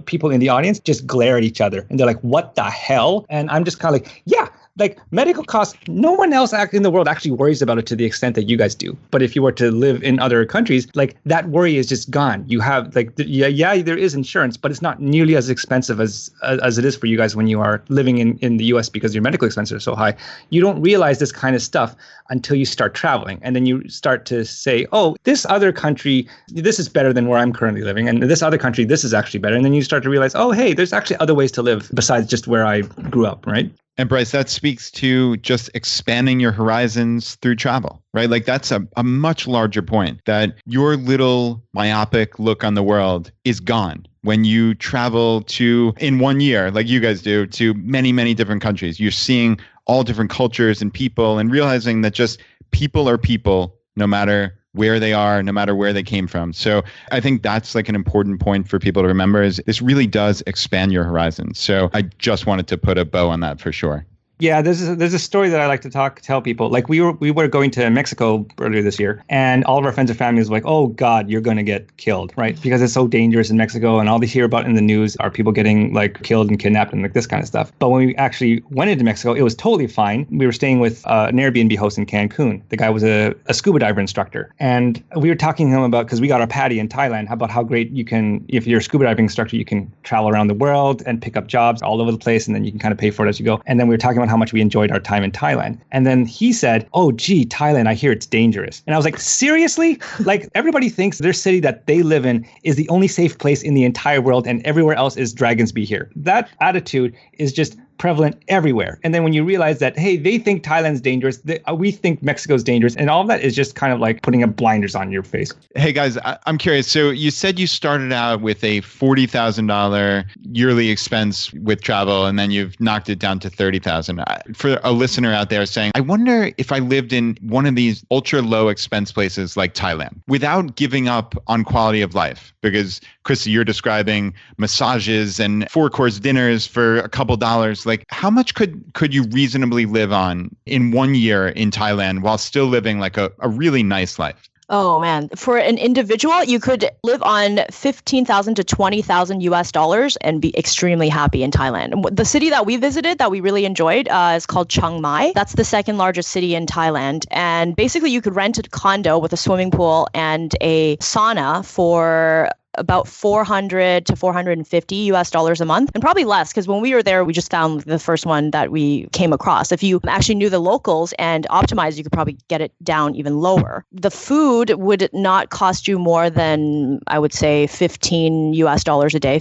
people in the audience just glare at each other, and they're like, what the hell? And I'm just kind of like, yeah, like medical costs, no one else in the world actually worries about it to the extent that you guys do. But if you were to live in other countries, like that worry is just gone. You have like, yeah, there is insurance, but it's not nearly as expensive as it is for you guys when you are living in the US because your medical expenses are so high. You don't realize this kind of stuff until you start traveling. And then you start to say, oh, this other country, this is better than where I'm currently living. And this other country, this is actually better. And then you start to realize, oh, hey, there's actually other ways to live besides just where I grew up, right? And Bryce, that speaks to just expanding your horizons through travel, right? Like that's a much larger point, that your little myopic look on the world is gone when you travel to, in 1 year, like you guys do, to many, many different countries. You're seeing all different cultures and people and realizing that just people are people, no matter where they are, no matter where they came from. So I think that's like an important point for people to remember, is this really does expand your horizons. So I just wanted to put a bow on that for sure. Yeah, there's a story that I like to tell people. Like we were going to Mexico earlier this year, and all of our friends and family was like, "Oh God, you're going to get killed," right? Because it's so dangerous in Mexico, and all they hear about in the news are people getting like killed and kidnapped and like this kind of stuff. But when we actually went into Mexico, it was totally fine. We were staying with an Airbnb host in Cancun. The guy was a scuba diver instructor, and we were talking to him about, because we got our patty in Thailand, about how great you can, if you're a scuba diving instructor, you can travel around the world and pick up jobs all over the place, and then you can kind of pay for it as you go. And then we were talking about how much we enjoyed our time in Thailand. And then he said, "Oh, gee, Thailand, I hear it's dangerous." And I was like, seriously? Like everybody thinks their city that they live in is the only safe place in the entire world and everywhere else is dragons be here. That attitude is just prevalent everywhere. And then when you realize that, hey, they think Thailand's dangerous, we think Mexico's dangerous, and all of that is just kind of like putting up blinders on your face. Hey guys, I'm curious. So you said you started out with a $40,000 yearly expense with travel, and then you've knocked it down to $30,000. For a listener out there saying, I wonder if I lived in one of these ultra low expense places like Thailand without giving up on quality of life, because Kristy, you're describing massages and 4-course dinners for a couple dollars. Like, how much could you reasonably live on in 1 year in Thailand while still living like a really nice life? Oh man, for an individual, you could live on $15,000 to $20,000 US and be extremely happy in Thailand. The city that we visited that we really enjoyed is called Chiang Mai. That's the second largest city in Thailand. And basically you could rent a condo with a swimming pool and a sauna for about $400 to $450 US a month, and probably less, because when we were there, we just found the first one that we came across. If you actually knew the locals and optimized, you could probably get it down even lower. The food would not cost you more than, I would say, $15 US a day,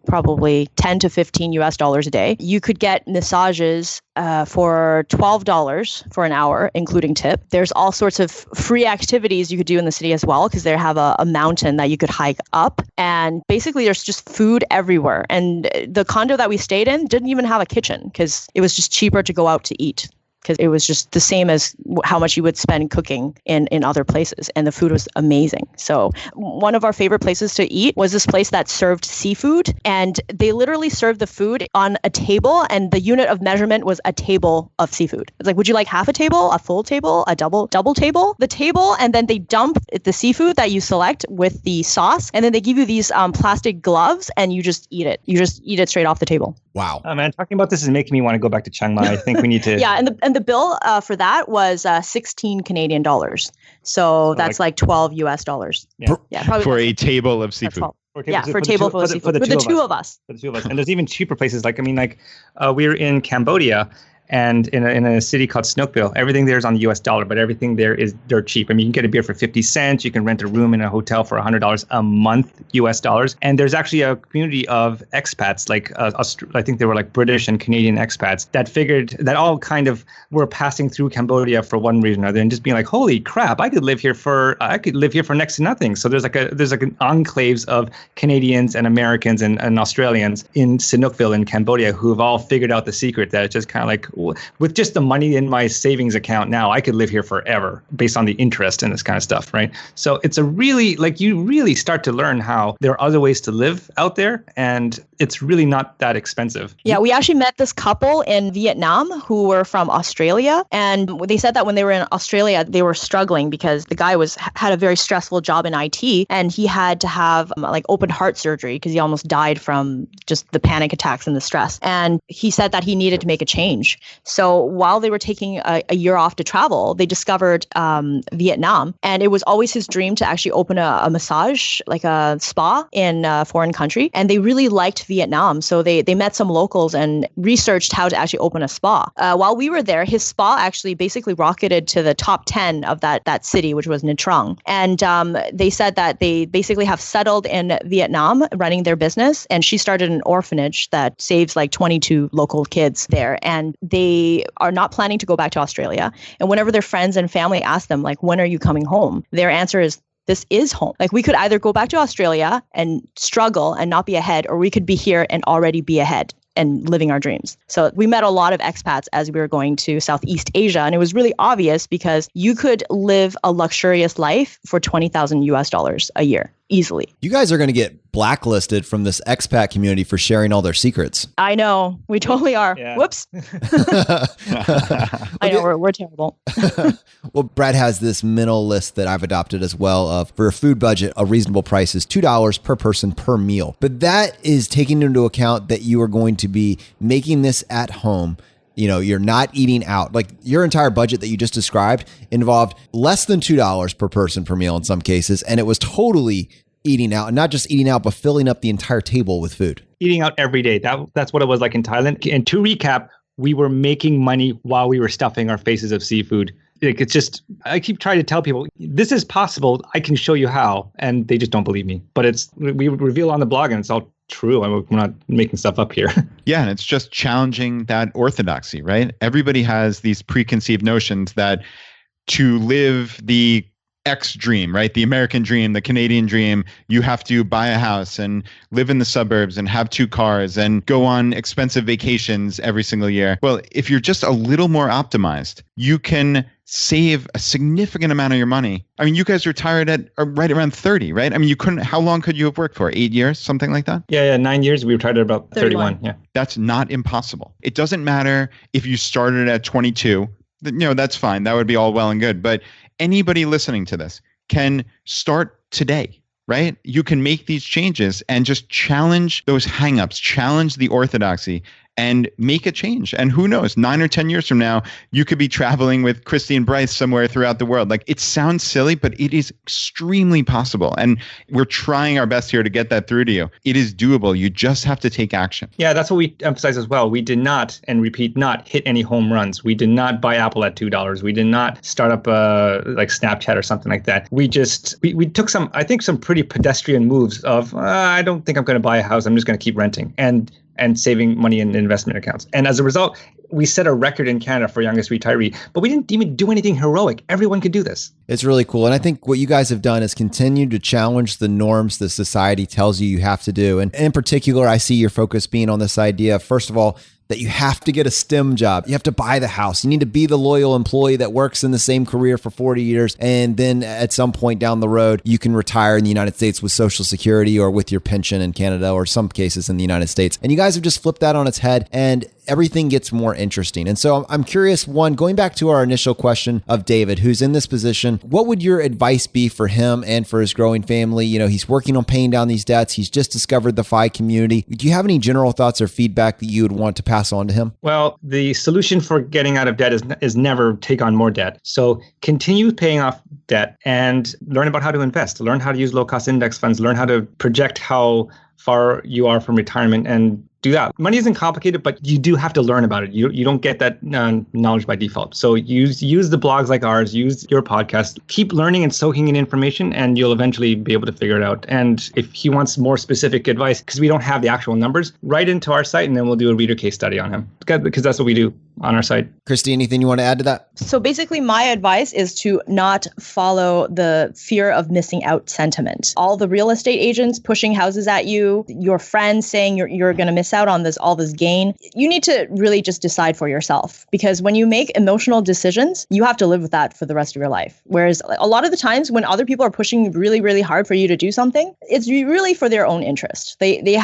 probably 10 to $15 US a day. You could get massages for $12 for an hour, including tip. There's all sorts of free activities you could do in the city as well, because they have a mountain that you could hike up. And basically, there's just food everywhere. And the condo that we stayed in didn't even have a kitchen, because it was just cheaper to go out to eat, because it was just the same as how much you would spend cooking in other places. And the food was amazing. So one of our favorite places to eat was this place that served seafood. And they literally served the food on a table. And the unit of measurement was a table of seafood. It's like, would you like half a table, a full table, a double table? The table, and then they dump the seafood that you select with the sauce. And then they give you these plastic gloves, and you just eat it. You just eat it straight off the table. Wow. Oh man, talking about this is making me want to go back to Chiang Mai. I think we need to. Yeah, and the bill for that was 16 Canadian dollars. So that's like 12 US dollars. Yeah, probably for a table of seafood. For the two of us. And there's even cheaper places. Like, I mean, like we were in Cambodia, and in a city called Sihanoukville, everything there is on the US dollar, but everything there is dirt cheap. I mean, you can get a beer for 50 cents. You can rent a room in a hotel for $100 a month, US dollars. And there's actually a community of expats, like I think they were like British and Canadian expats, that figured that all kind of were passing through Cambodia for one reason or another, and just being like, holy crap, I could live here for next to nothing. So there's like an enclaves of Canadians and Americans and Australians in Sihanoukville in Cambodia who have all figured out the secret that it's just kind of like, with just the money in my savings account now, I could live here forever based on the interest and this kind of stuff, right? So it's a really, like, you really start to learn how there are other ways to live out there. And it's really not that expensive. Yeah, we actually met this couple in Vietnam who were from Australia. And they said that when they were in Australia, they were struggling because the guy had a very stressful job in IT, and he had to have like open heart surgery because he almost died from just the panic attacks and the stress. And he said that he needed to make a change. So while they were taking a year off to travel, they discovered Vietnam. And it was always his dream to actually open a massage, like a spa in a foreign country. And they really liked Vietnam. So they met some locals and researched how to actually open a spa. While we were there, his spa actually basically rocketed to the top 10 of that city, which was Nha Trang. And they said that they basically have settled in Vietnam running their business. And she started an orphanage that saves like 22 local kids there. And they are not planning to go back to Australia. And whenever their friends and family ask them, like, when are you coming home? Their answer is, this is home. Like, we could either go back to Australia and struggle and not be ahead, or we could be here and already be ahead and living our dreams. So we met a lot of expats as we were going to Southeast Asia. And it was really obvious because you could live a luxurious life for $20,000 a year easily. You guys are going to get blacklisted from this expat community for sharing all their secrets. I know. We totally are. Yeah. Whoops. I know. We're terrible. Well, Brad has this mental list that I've adopted as well of, for a food budget, a reasonable price is $2 per person per meal. But that is taking into account that you are going to be making this at home. You know, you're not eating out. Like, your entire budget that you just described involved less than $2 per person per meal in some cases. And it was totally eating out, and not just eating out, but filling up the entire table with food. Eating out every day. That's what it was like in Thailand. And to recap, we were making money while we were stuffing our faces of seafood. Like, it's just, I keep trying to tell people, this is possible. I can show you how. And they just don't believe me. But we reveal on the blog, and it's all true. We're not making stuff up here. Yeah, and it's just challenging that orthodoxy, right? Everybody has these preconceived notions that to live the X dream, right? The American dream, the Canadian dream, you have to buy a house and live in the suburbs and have 2 cars and go on expensive vacations every single year. Well, if you're just a little more optimized, you can save a significant amount of your money. I mean, you guys retired at right around 30, right? I mean, how long could you have worked for? 8 years, something like that? Yeah, 9 years. We retired at about 31. Yeah. That's not impossible. It doesn't matter if you started at 22, that's fine. That would be all well and good. But anybody listening to this can start today, right? You can make these changes and just challenge those hangups, challenge the orthodoxy, and make a change. And who knows, 9 or 10 years from now, you could be traveling with Kristy and Bryce somewhere throughout the world. Like, it sounds silly, but it is extremely possible. And we're trying our best here to get that through to you. It is doable. You just have to take action. Yeah, that's what we emphasize as well. We did not, and repeat, not hit any home runs. We did not buy Apple at $2. We did not start up like Snapchat or something like that. We took some pretty pedestrian moves of, I don't think I'm going to buy a house. I'm just going to keep renting and saving money in investment accounts. And as a result, we set a record in Canada for youngest retiree, but we didn't even do anything heroic. Everyone could do this. It's really cool. And I think what you guys have done is continue to challenge the norms that society tells you have to do. And in particular, I see your focus being on this idea, first of all, that you have to get a STEM job. You have to buy the house. You need to be the loyal employee that works in the same career for 40 years. And then at some point down the road, you can retire in the United States with Social Security or with your pension in Canada, or some cases in the United States. And you guys have just flipped that on its head, and everything gets more interesting. And so I'm curious, one, going back to our initial question of David, who's in this position, what would your advice be for him and for his growing family? You know, he's working on paying down these debts. He's just discovered the FI community. Do you have any general thoughts or feedback that you would want to pass on to him? Well, the solution for getting out of debt is never take on more debt. So continue paying off debt and learn about how to invest, learn how to use low-cost index funds, learn how to project how far you are from retirement, and do that. Money isn't complicated, but you do have to learn about it. You don't get that knowledge by default. So use the blogs like ours, use your podcast, keep learning and soaking in information, and you'll eventually be able to figure it out. And if he wants more specific advice, because we don't have the actual numbers, write into our site, and then we'll do a reader case study on him, because that's what we do. on our site. Kristy, anything you want to add to that? So basically, my advice is to not follow the fear of missing out sentiment. All the real estate agents pushing houses at you, your friends saying you're going to miss out on all this gain. You need to really just decide for yourself, because when you make emotional decisions, you have to live with that for the rest of your life. Whereas a lot of the times when other people are pushing really, really hard for you to do something, it's really for their own interest. They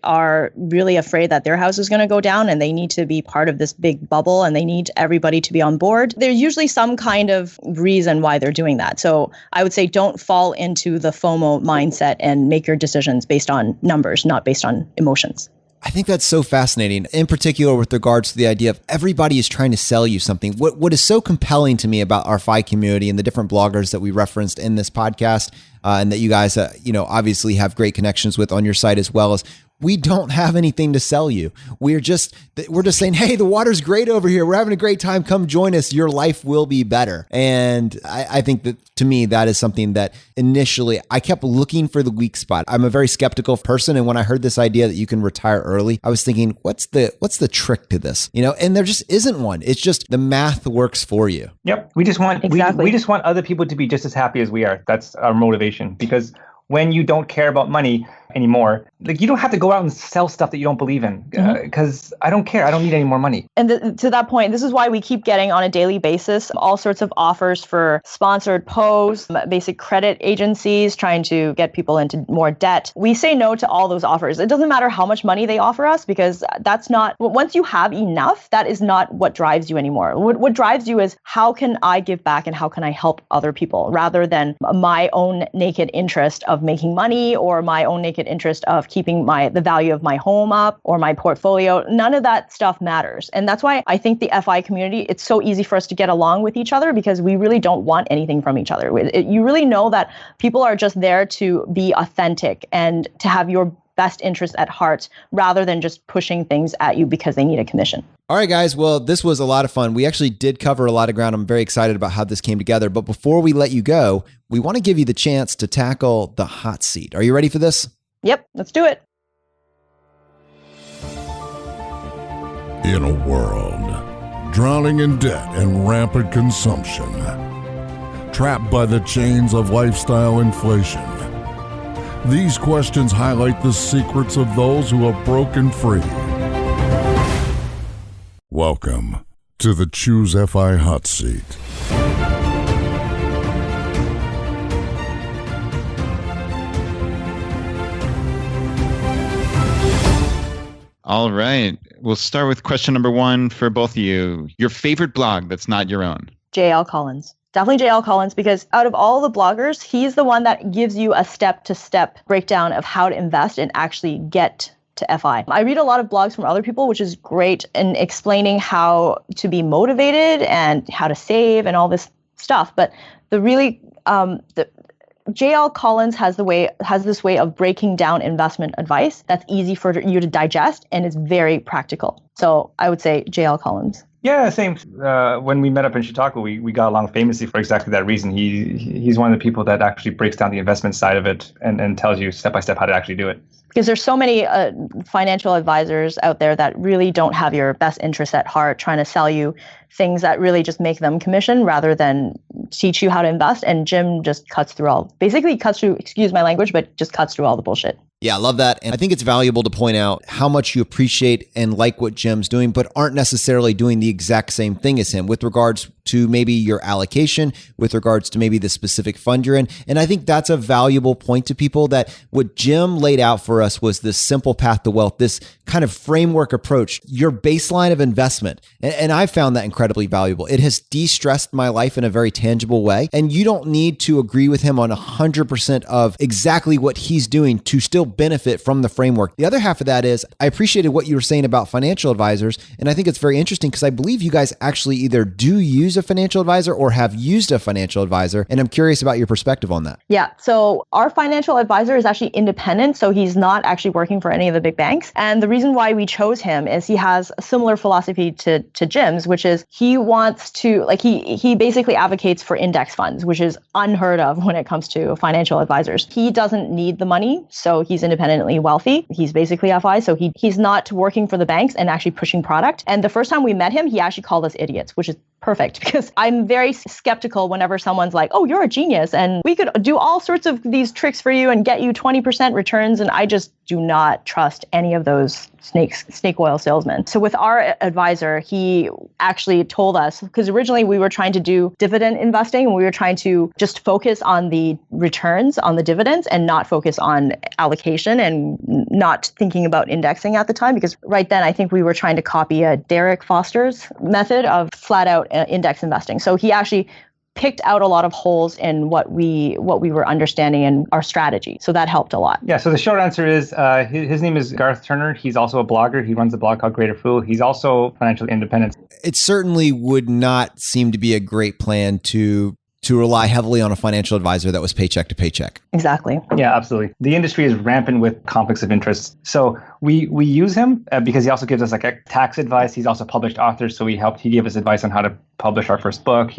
are really afraid that their house is going to go down and they need to be part of this big bubble and they need everybody to be on board. There's usually some kind of reason why they're doing that. So I would say don't fall into the FOMO mindset and make your decisions based on numbers, not based on emotions. I think that's so fascinating, in particular with regards to the idea of everybody is trying to sell you something. What is so compelling to me about our FI community and the different bloggers that we referenced in this podcast, and that you guys, obviously have great connections with on your site as well, is we don't have anything to sell you. We're just saying, hey, the water's great over here. We're having a great time. Come join us. Your life will be better. And I think that, to me, that is something that initially I kept looking for the weak spot. I'm a very skeptical person. And when I heard this idea that you can retire early, I was thinking, what's the trick to this? And there just isn't one. It's just the math works for you. Yep. We just want Exactly. we just want other people to be just as happy as we are. That's our motivation. Because when you don't care about money anymore, like, you don't have to go out and sell stuff that you don't believe in, because I don't care. I don't need any more money. And to that point, this is why we keep getting on a daily basis all sorts of offers for sponsored posts, basic credit agencies trying to get people into more debt. We say no to all those offers. It doesn't matter how much money they offer us, because that's not, once you have enough, that is not what drives you anymore. What drives you is, how can I give back and how can I help other people, rather than my own naked interest of making money or my own naked interest of keeping the value of my home up or my portfolio. None of that stuff matters. And that's why I think the FI community, it's so easy for us to get along with each other, because we really don't want anything from each other. You really know that people are just there to be authentic and to have your best interest at heart, rather than just pushing things at you because they need a commission. All right, guys. Well, this was a lot of fun. We actually did cover a lot of ground. I'm very excited about how this came together. But before we let you go, we want to give you the chance to tackle the hot seat. Are you ready for this? Yep, let's do it. In a world drowning in debt and rampant consumption, trapped by the chains of lifestyle inflation, these questions highlight the secrets of those who have broken free. Welcome to the Choose FI Hot Seat. All right. We'll start with question number 1 for both of you. Your favorite blog that's not your own? JL Collins. Definitely JL Collins, because out of all the bloggers, he's the one that gives you a step-to-step breakdown of how to invest and actually get to FI. I read a lot of blogs from other people, which is great in explaining how to be motivated and how to save and all this stuff. But JL Collins has this way of breaking down investment advice that's easy for you to digest and is very practical. So I would say JL Collins. Yeah, same. When we met up in Chautauqua, we got along famously for exactly that reason. He's one of the people that actually breaks down the investment side of it and tells you step by step how to actually do it. Because there's so many financial advisors out there that really don't have your best interest at heart, trying to sell you things that really just make them commission rather than teach you how to invest. And Jim just cuts through, excuse my language, but just cuts through all the bullshit. Yeah, I love that. And I think it's valuable to point out how much you appreciate and like what Jim's doing, but aren't necessarily doing the exact same thing as him with regards to maybe your allocation, with regards to maybe the specific fund you're in. And I think that's a valuable point to people, that what Jim laid out for us was this simple path to wealth, this kind of framework approach, your baseline of investment. And I found that incredibly valuable. It has de-stressed my life in a very tangible way. And you don't need to agree with him on 100% of exactly what he's doing to still benefit from the framework. The other half of that is, I appreciated what you were saying about financial advisors. And I think it's very interesting because I believe you guys actually either do use use a financial advisor or have used a financial advisor. And I'm curious about your perspective on that. Yeah. So our financial advisor is actually independent. So he's not actually working for any of the big banks. And the reason why we chose him is he has a similar philosophy to Jim's, which is he wants to, like, he basically advocates for index funds, which is unheard of when it comes to financial advisors. He doesn't need the money. So he's independently wealthy. He's basically FI. So he's not working for the banks and actually pushing product. And the first time we met him, he actually called us idiots, which is perfect because I'm very skeptical whenever someone's like, oh, you're a genius and we could do all sorts of these tricks for you and get you 20% returns. And I just do not trust any of those snake oil salesmen. So with our advisor, he actually told us, because originally we were trying to do dividend investing and we were trying to just focus on the returns on the dividends and not focus on allocation and not thinking about indexing at the time, because right then I think we were trying to copy Derek Foster's method of flat out index investing. So he actually picked out a lot of holes in what we were understanding in our strategy. So that helped a lot. Yeah, so the short answer is his name is Garth Turner. He's also a blogger. He runs a blog called Greater Fool. He's also financially independent. It certainly would not seem to be a great plan to rely heavily on a financial advisor that was paycheck to paycheck. Exactly. Yeah, absolutely. The industry is rampant with conflicts of interest. So we use him because he also gives us like a tax advice. He's also a published author. So he gave us advice on how to publish our first book.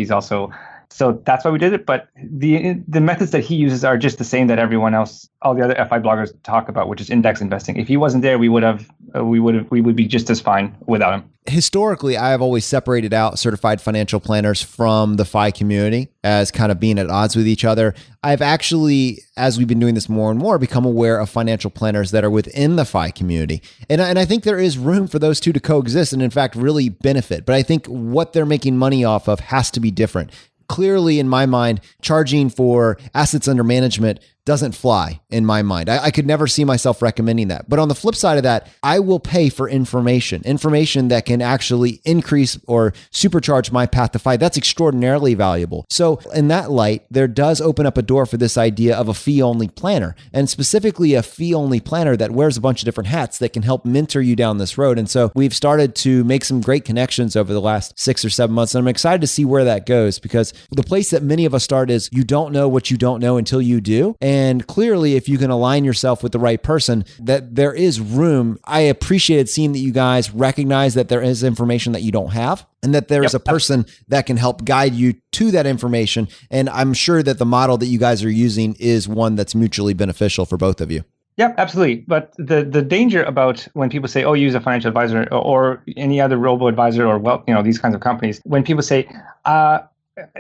So that's why we did it. But the methods that he uses are just the same that everyone else, all the other FI bloggers talk about, which is index investing. If he wasn't there, we would be just as fine without him. Historically, I have always separated out certified financial planners from the FI community as kind of being at odds with each other. I've actually, as we've been doing this more and more, become aware of financial planners that are within the FI community. And I think there is room for those two to coexist and in fact really benefit. But I think what they're making money off of has to be different. Clearly, in my mind, charging for assets under management doesn't fly in my mind. I could never see myself recommending that. But on the flip side of that, I will pay for information that can actually increase or supercharge my path to FI. That's extraordinarily valuable. So in that light, there does open up a door for this idea of a fee-only planner, and specifically a fee-only planner that wears a bunch of different hats that can help mentor you down this road. And so we've started to make some great connections over the last 6 or 7 months. And I'm excited to see where that goes, because the place that many of us start is you don't know what you don't know until you do. And clearly, if you can align yourself with the right person, that there is room. I appreciated seeing that you guys recognize that there is information that you don't have and that there is a person that can help guide you to that information. And I'm sure that the model that you guys are using is one that's mutually beneficial for both of you. Yeah, absolutely. But the danger about when people say, oh, use a financial advisor or any other robo-advisor or, these kinds of companies, when people say,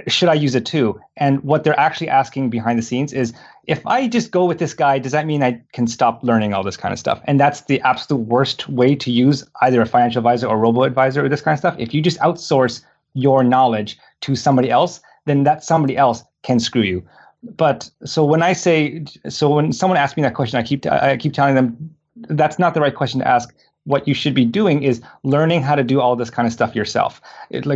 should I use it too? And what they're actually asking behind the scenes is, if I just go with this guy, does that mean I can stop learning all this kind of stuff? And that's the absolute worst way to use either a financial advisor or robo-advisor or this kind of stuff. If you just outsource your knowledge to somebody else, then that somebody else can screw you. But when someone asks me that question, I keep telling them that's not the right question to ask. What you should be doing is learning how to do all this kind of stuff yourself.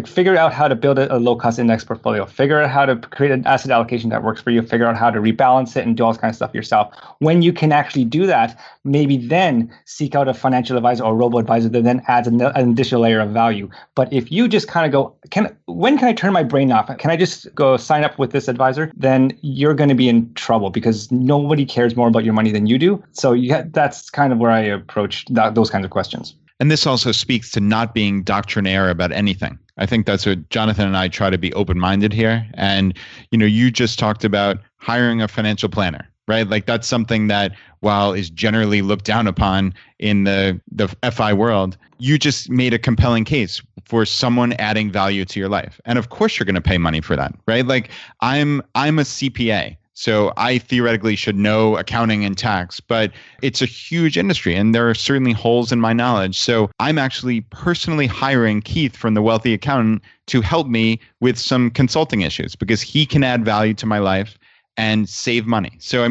Figure out how to build a low-cost index portfolio. Figure out how to create an asset allocation that works for you. Figure out how to rebalance it and do all this kind of stuff yourself. When you can actually do that, maybe then seek out a financial advisor or robo-advisor that then adds an additional layer of value. But if you just kind of go, when can I turn my brain off? Can I just go sign up with this advisor? Then you're going to be in trouble because nobody cares more about your money than you do. So that's kind of where I approach those kinds of questions. And this also speaks to not being doctrinaire about anything. I think that's what Jonathan and I try to be open-minded here. And, you just talked about hiring a financial planner, right? Like that's something that while is generally looked down upon in the FI world, you just made a compelling case for someone adding value to your life. And of course you're going to pay money for that, right? Like I'm a CPA. So I theoretically should know accounting and tax, but it's a huge industry and there are certainly holes in my knowledge. So I'm actually personally hiring Keith from The Wealthy Accountant to help me with some consulting issues because he can add value to my life and save money. So,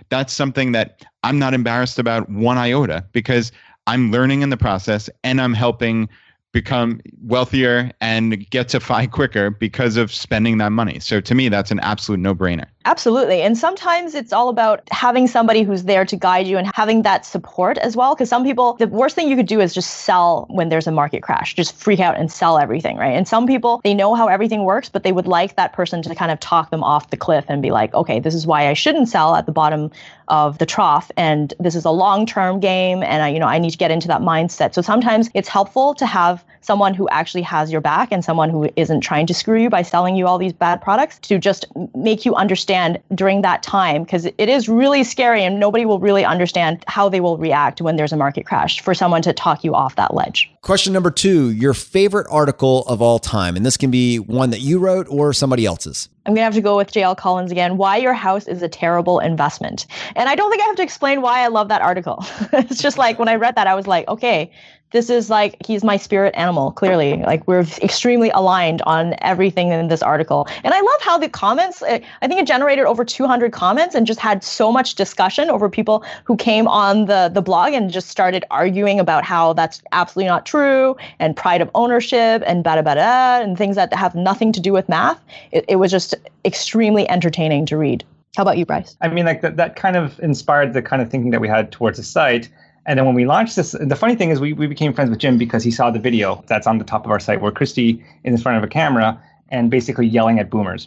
that's something that I'm not embarrassed about one iota because I'm learning in the process and I'm helping become wealthier and get to FI quicker because of spending that money. So to me, that's an absolute no-brainer. Absolutely. And sometimes it's all about having somebody who's there to guide you and having that support as well. Because some people, the worst thing you could do is just sell when there's a market crash, just freak out and sell everything, right? And some people, they know how everything works, but they would like that person to kind of talk them off the cliff and be like, okay, this is why I shouldn't sell at the bottom of the trough. And this is a long-term game. And I need to get into that mindset. So sometimes it's helpful to have someone who actually has your back and someone who isn't trying to screw you by selling you all these bad products to just make you understand during that time, because it is really scary and nobody will really understand how they will react when there's a market crash, for someone to talk you off that ledge. Question number 2, your favorite article of all time. And this can be one that you wrote or somebody else's. I'm going to have to go with J.L. Collins again. Why Your House is a Terrible Investment. And I don't think I have to explain why I love that article. It's just like when I read that, I was like, okay, this is like, he's my spirit animal, clearly. Like, we're extremely aligned on everything in this article. And I love how the comments, I think it generated over 200 comments and just had so much discussion over people who came on the blog and just started arguing about how that's absolutely not true, and pride of ownership and bada and things that have nothing to do with math. It was just extremely entertaining to read. How about you, Bryce? I mean, like that kind of inspired the kind of thinking that we had towards the site. And then when we launched this, the funny thing is we became friends with Jim because he saw the video that's on the top of our site where Kristy is in front of a camera and basically yelling at boomers.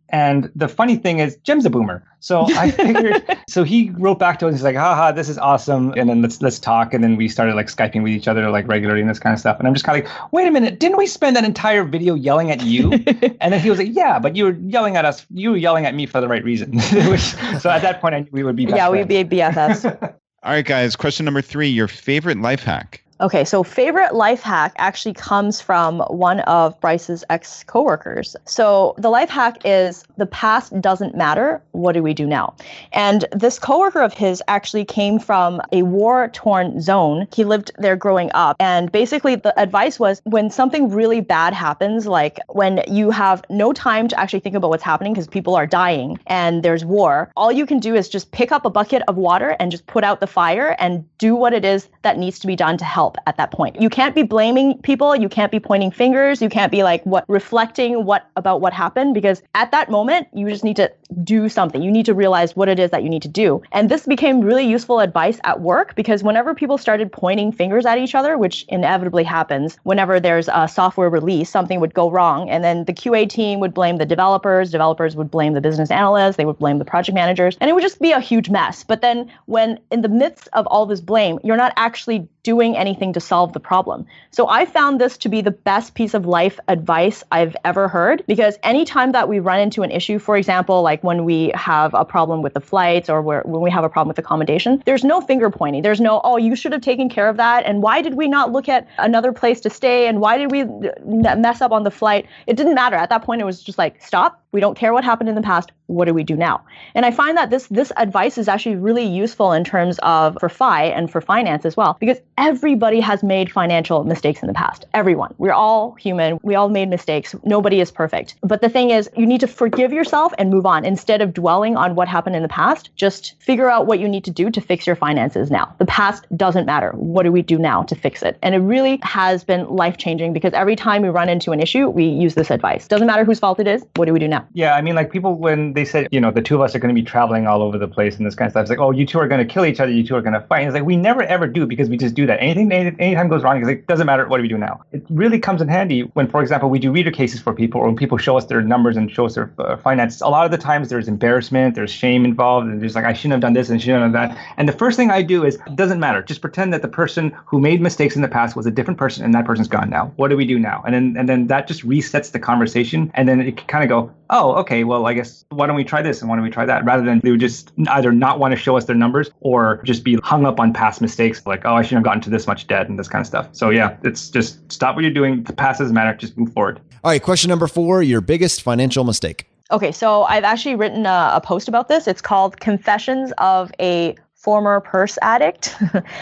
And the funny thing is Jim's a boomer. So I figured, so he wrote back to us, he's like, haha, this is awesome. And then let's talk. And then we started like Skyping with each other like regularly and this kind of stuff. And I'm just kind of like, wait a minute, didn't we spend that entire video yelling at you? And then he was like, yeah, but you were yelling at us. You were yelling at me for the right reason. So at that point, I knew we would be best friends. We'd be BFFs. All right, guys, question number 3, your favorite life hack. Okay, so favorite life hack actually comes from one of Bryce's ex-coworkers. So the life hack is, the past doesn't matter. What do we do now? And this coworker of his actually came from a war-torn zone. He lived there growing up. And basically the advice was, when something really bad happens, like when you have no time to actually think about what's happening because people are dying and there's war, all you can do is just pick up a bucket of water and just put out the fire and do what it is that needs to be done to help at that point. You can't be blaming people. You can't be pointing fingers. You can't be like reflecting about what happened, because at that moment, you just need to do something. You need to realize what it is that you need to do. And this became really useful advice at work, because whenever people started pointing fingers at each other, which inevitably happens whenever there's a software release, something would go wrong. And then the QA team would blame the developers would blame the business analysts, they would blame the project managers, and it would just be a huge mess. But then when in the midst of all this blame, you're not actually doing anything to solve the problem. So I found this to be the best piece of life advice I've ever heard, because anytime that we run into an issue, for example, like when we have a problem with the flights or when we have a problem with accommodation, there's no finger pointing. There's no, oh, you should have taken care of that. And why did we not look at another place to stay? And why did we mess up on the flight? It didn't matter. At that point, it was just like, stop. We don't care what happened in the past. What do we do now? And I find that this advice is actually really useful in terms of for FI and for finance as well, because everybody has made financial mistakes in the past. Everyone. We're all human. We all made mistakes. Nobody is perfect. But the thing is, you need to forgive yourself and move on. Instead of dwelling on what happened in the past, just figure out what you need to do to fix your finances now. The past doesn't matter. What do we do now to fix it? And it really has been life-changing, because every time we run into an issue, we use this advice. Doesn't matter whose fault it is. What do we do now? Yeah, I mean, like people, when they said, the two of us are going to be traveling all over the place and this kind of stuff, it's like, oh, you two are going to kill each other, you two are going to fight. And it's like, we never ever do, because we just do that. Anytime goes wrong, it's like, doesn't matter, what do we do now? It really comes in handy when, for example, we do reader cases for people, or when people show us their numbers and show us their finances. A lot of the times there's embarrassment, there's shame involved, and there's like, I shouldn't have done this and shouldn't have done that. And the first thing I do is, it doesn't matter. Just pretend that the person who made mistakes in the past was a different person and that person's gone now. What do we do now? And then that just resets the conversation. And then it can kind of go, oh, okay, well, I guess, why don't we try this and why don't we try that? Rather than they would just either not want to show us their numbers or just be hung up on past mistakes, like, oh, I shouldn't have gotten to this much debt and this kind of stuff. So yeah, it's just stop what you're doing. The past doesn't matter. Just move forward. All right, question number 4, your biggest financial mistake. Okay, so I've actually written a post about this. It's called Confessions of a Former Purse Addict.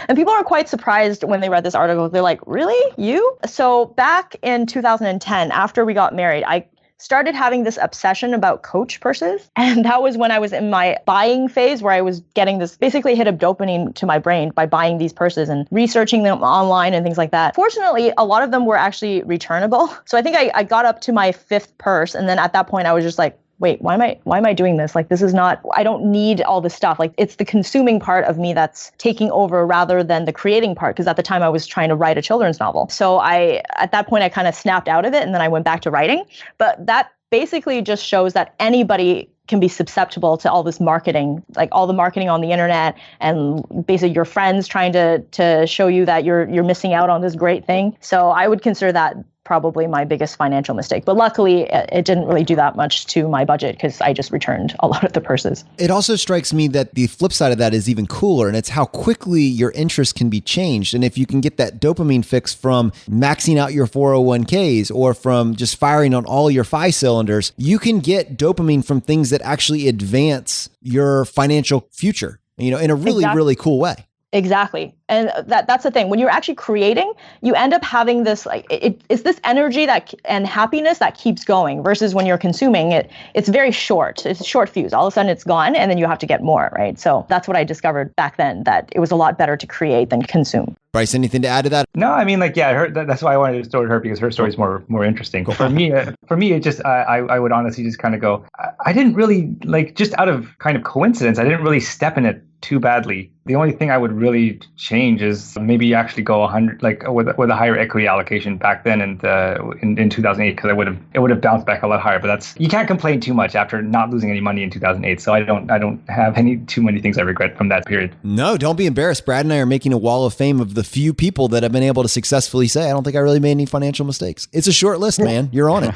And people are quite surprised when they read this article. They're like, really? You? So back in 2010, after we got married, I started having this obsession about Coach purses. And that was when I was in my buying phase, where I was getting this basically hit of dopamine to my brain by buying these purses and researching them online and things like that. Fortunately, a lot of them were actually returnable. So I think I got up to my 5th purse. And then at that point, I was just like, wait, why am I doing this? Like, this is not, I don't need all this stuff. Like, it's the consuming part of me that's taking over rather than the creating part. Because at the time I was trying to write a children's novel. So at that point I kind of snapped out of it, and then I went back to writing. But that basically just shows that anybody can be susceptible to all this marketing, like all the marketing on the internet, and basically your friends trying to show you that you're missing out on this great thing. So I would consider that probably my biggest financial mistake. But luckily, it didn't really do that much to my budget because I just returned a lot of the purses. It also strikes me that the flip side of that is even cooler, and it's how quickly your interest can be changed. And if you can get that dopamine fix from maxing out your 401ks or from just firing on all your 5 cylinders, you can get dopamine from things that actually advance your financial future, in a really, really cool way. Exactly. And that's the thing. When you're actually creating, you end up having this, like, it's this energy and happiness that keeps going, versus when you're consuming it, it's very short. It's a short fuse. All of a sudden it's gone, and then you have to get more, right? So that's what I discovered back then, that it was a lot better to create than consume. Bryce, anything to add to that? No, I mean, that's why I wanted to start her, because her story is more interesting. For me, it just, I would honestly just kind of go, I didn't really, like, just out of kind of coincidence, I didn't really step in it too badly. The only thing I would really change is maybe actually go 100, like with a higher equity allocation back then in 2008, because it would have bounced back a lot higher. But you can't complain too much after not losing any money in 2008. So I don't have too many things I regret from that period. No, don't be embarrassed. Brad and I are making a wall of fame of the few people that have been able to successfully say, I don't think I really made any financial mistakes. It's a short list, man. You're on it.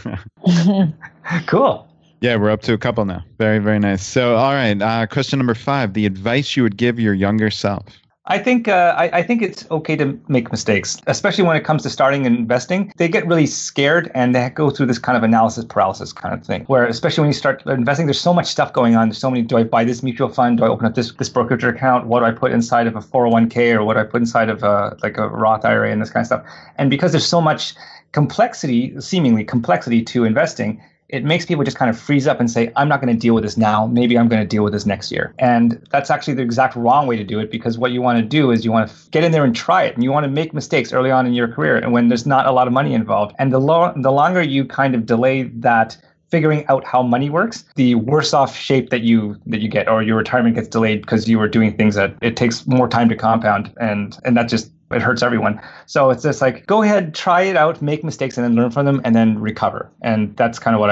Cool. Yeah, we're up to a couple now. Very, very nice. So, all right. Question number 5, the advice you would give your younger self. I think it's okay to make mistakes, especially when it comes to starting and investing. They get really scared, and they go through this kind of analysis paralysis kind of thing, where especially when you start investing, there's so much stuff going on. There's so many, do I buy this mutual fund? Do I open up this brokerage account? What do I put inside of a 401k, or what do I put inside of a Roth IRA, and this kind of stuff? And because there's so much seemingly complexity to investing, it makes people just kind of freeze up and say, I'm not going to deal with this now. Maybe I'm going to deal with this next year. And that's actually the exact wrong way to do it, because what you want to do is you want to get in there and try it. And you want to make mistakes early on in your career, and when there's not a lot of money involved. And the longer you kind of delay that figuring out how money works, the worse off shape that you get, or your retirement gets delayed because you were doing things that it takes more time to compound. And that just, it hurts everyone. So it's just like, go ahead, try it out, make mistakes, and then learn from them, and then recover. And that's kind of what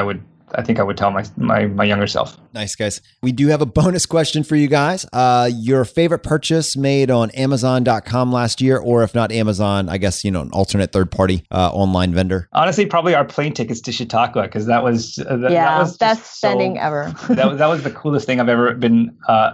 I think I would tell my younger self. Nice, guys. We do have a bonus question for you guys. Your favorite purchase made on Amazon.com last year, or if not Amazon, I guess, an alternate third-party online vendor. Honestly, probably our plane tickets to Chautauqua, because that was best spending ever. that was the coolest thing I've ever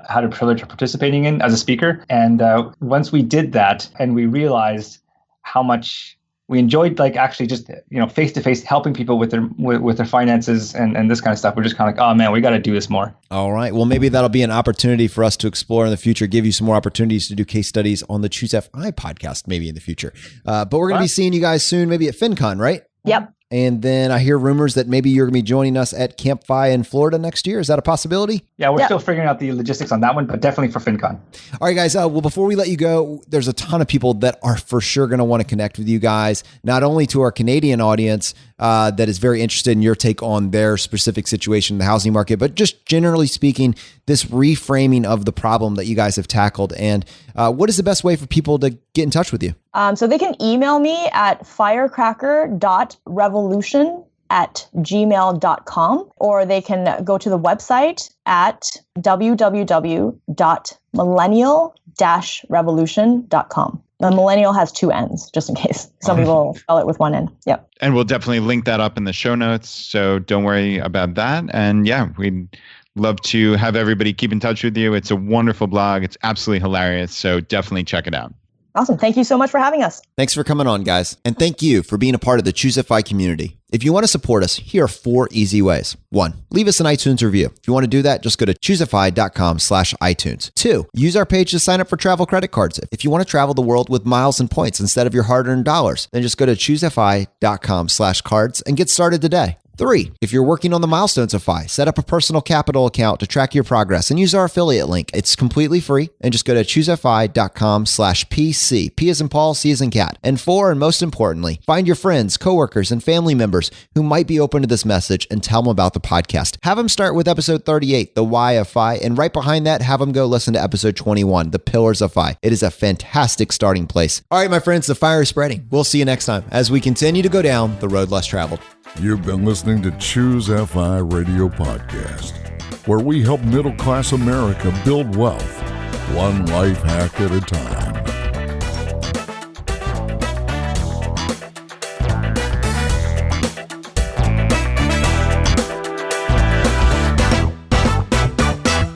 had a privilege of participating in as a speaker. And once we did that, and we realized how much we enjoyed, like, actually just, face to face helping people with their finances and this kind of stuff. We're just kind of like, oh man, we got to do this more. All right. Well, maybe that'll be an opportunity for us to explore in the future, give you some more opportunities to do case studies on the Choose FI podcast, maybe in the future. But we're going to be seeing you guys soon, maybe at FinCon, right? Yep. And then I hear rumors that maybe you're going to be joining us at Camp Fi in Florida next year. Is that a possibility? Yeah, we're still figuring out the logistics on that one, but definitely for FinCon. All right, guys. Well, before we let you go, there's a ton of people that are for sure going to want to connect with you guys, not only to our Canadian audience that is very interested in your take on their specific situation in the housing market, but just generally speaking, this reframing of the problem that you guys have tackled. And what is the best way for people to get in touch with you? So they can email me at firecracker.revolution@gmail.com, or they can go to the website at www.millennial-revolution.com. The millennial has 2 N's, just in case. Some people spell it with 1 N. Yep. And we'll definitely link that up in the show notes, so don't worry about that. And yeah, we'd love to have everybody keep in touch with you. It's a wonderful blog. It's absolutely hilarious, so definitely check it out. Awesome. Thank you so much for having us. Thanks for coming on, guys. And thank you for being a part of the Choose FI community. If you want to support us, here are 4 easy ways. 1, leave us an iTunes review. If you want to do that, just go to choosefi.com/iTunes. 2, use our page to sign up for travel credit cards. If you want to travel the world with miles and points instead of your hard-earned dollars, then just go to choosefi.com/cards and get started today. 3, if you're working on the milestones of FI, set up a personal capital account to track your progress and use our affiliate link. It's completely free, and just go to choosefi.com/PC. P as in Paul, C as in cat. And 4, and most importantly, find your friends, coworkers, and family members who might be open to this message and tell them about the podcast. Have them start with episode 38, The Why of FI, and right behind that, have them go listen to episode 21, The Pillars of FI. It is a fantastic starting place. All right, my friends, the fire is spreading. We'll see you next time as we continue to go down the road less traveled. You've been listening to Choose FI Radio Podcast, where we help middle-class America build wealth, one life hack at a time.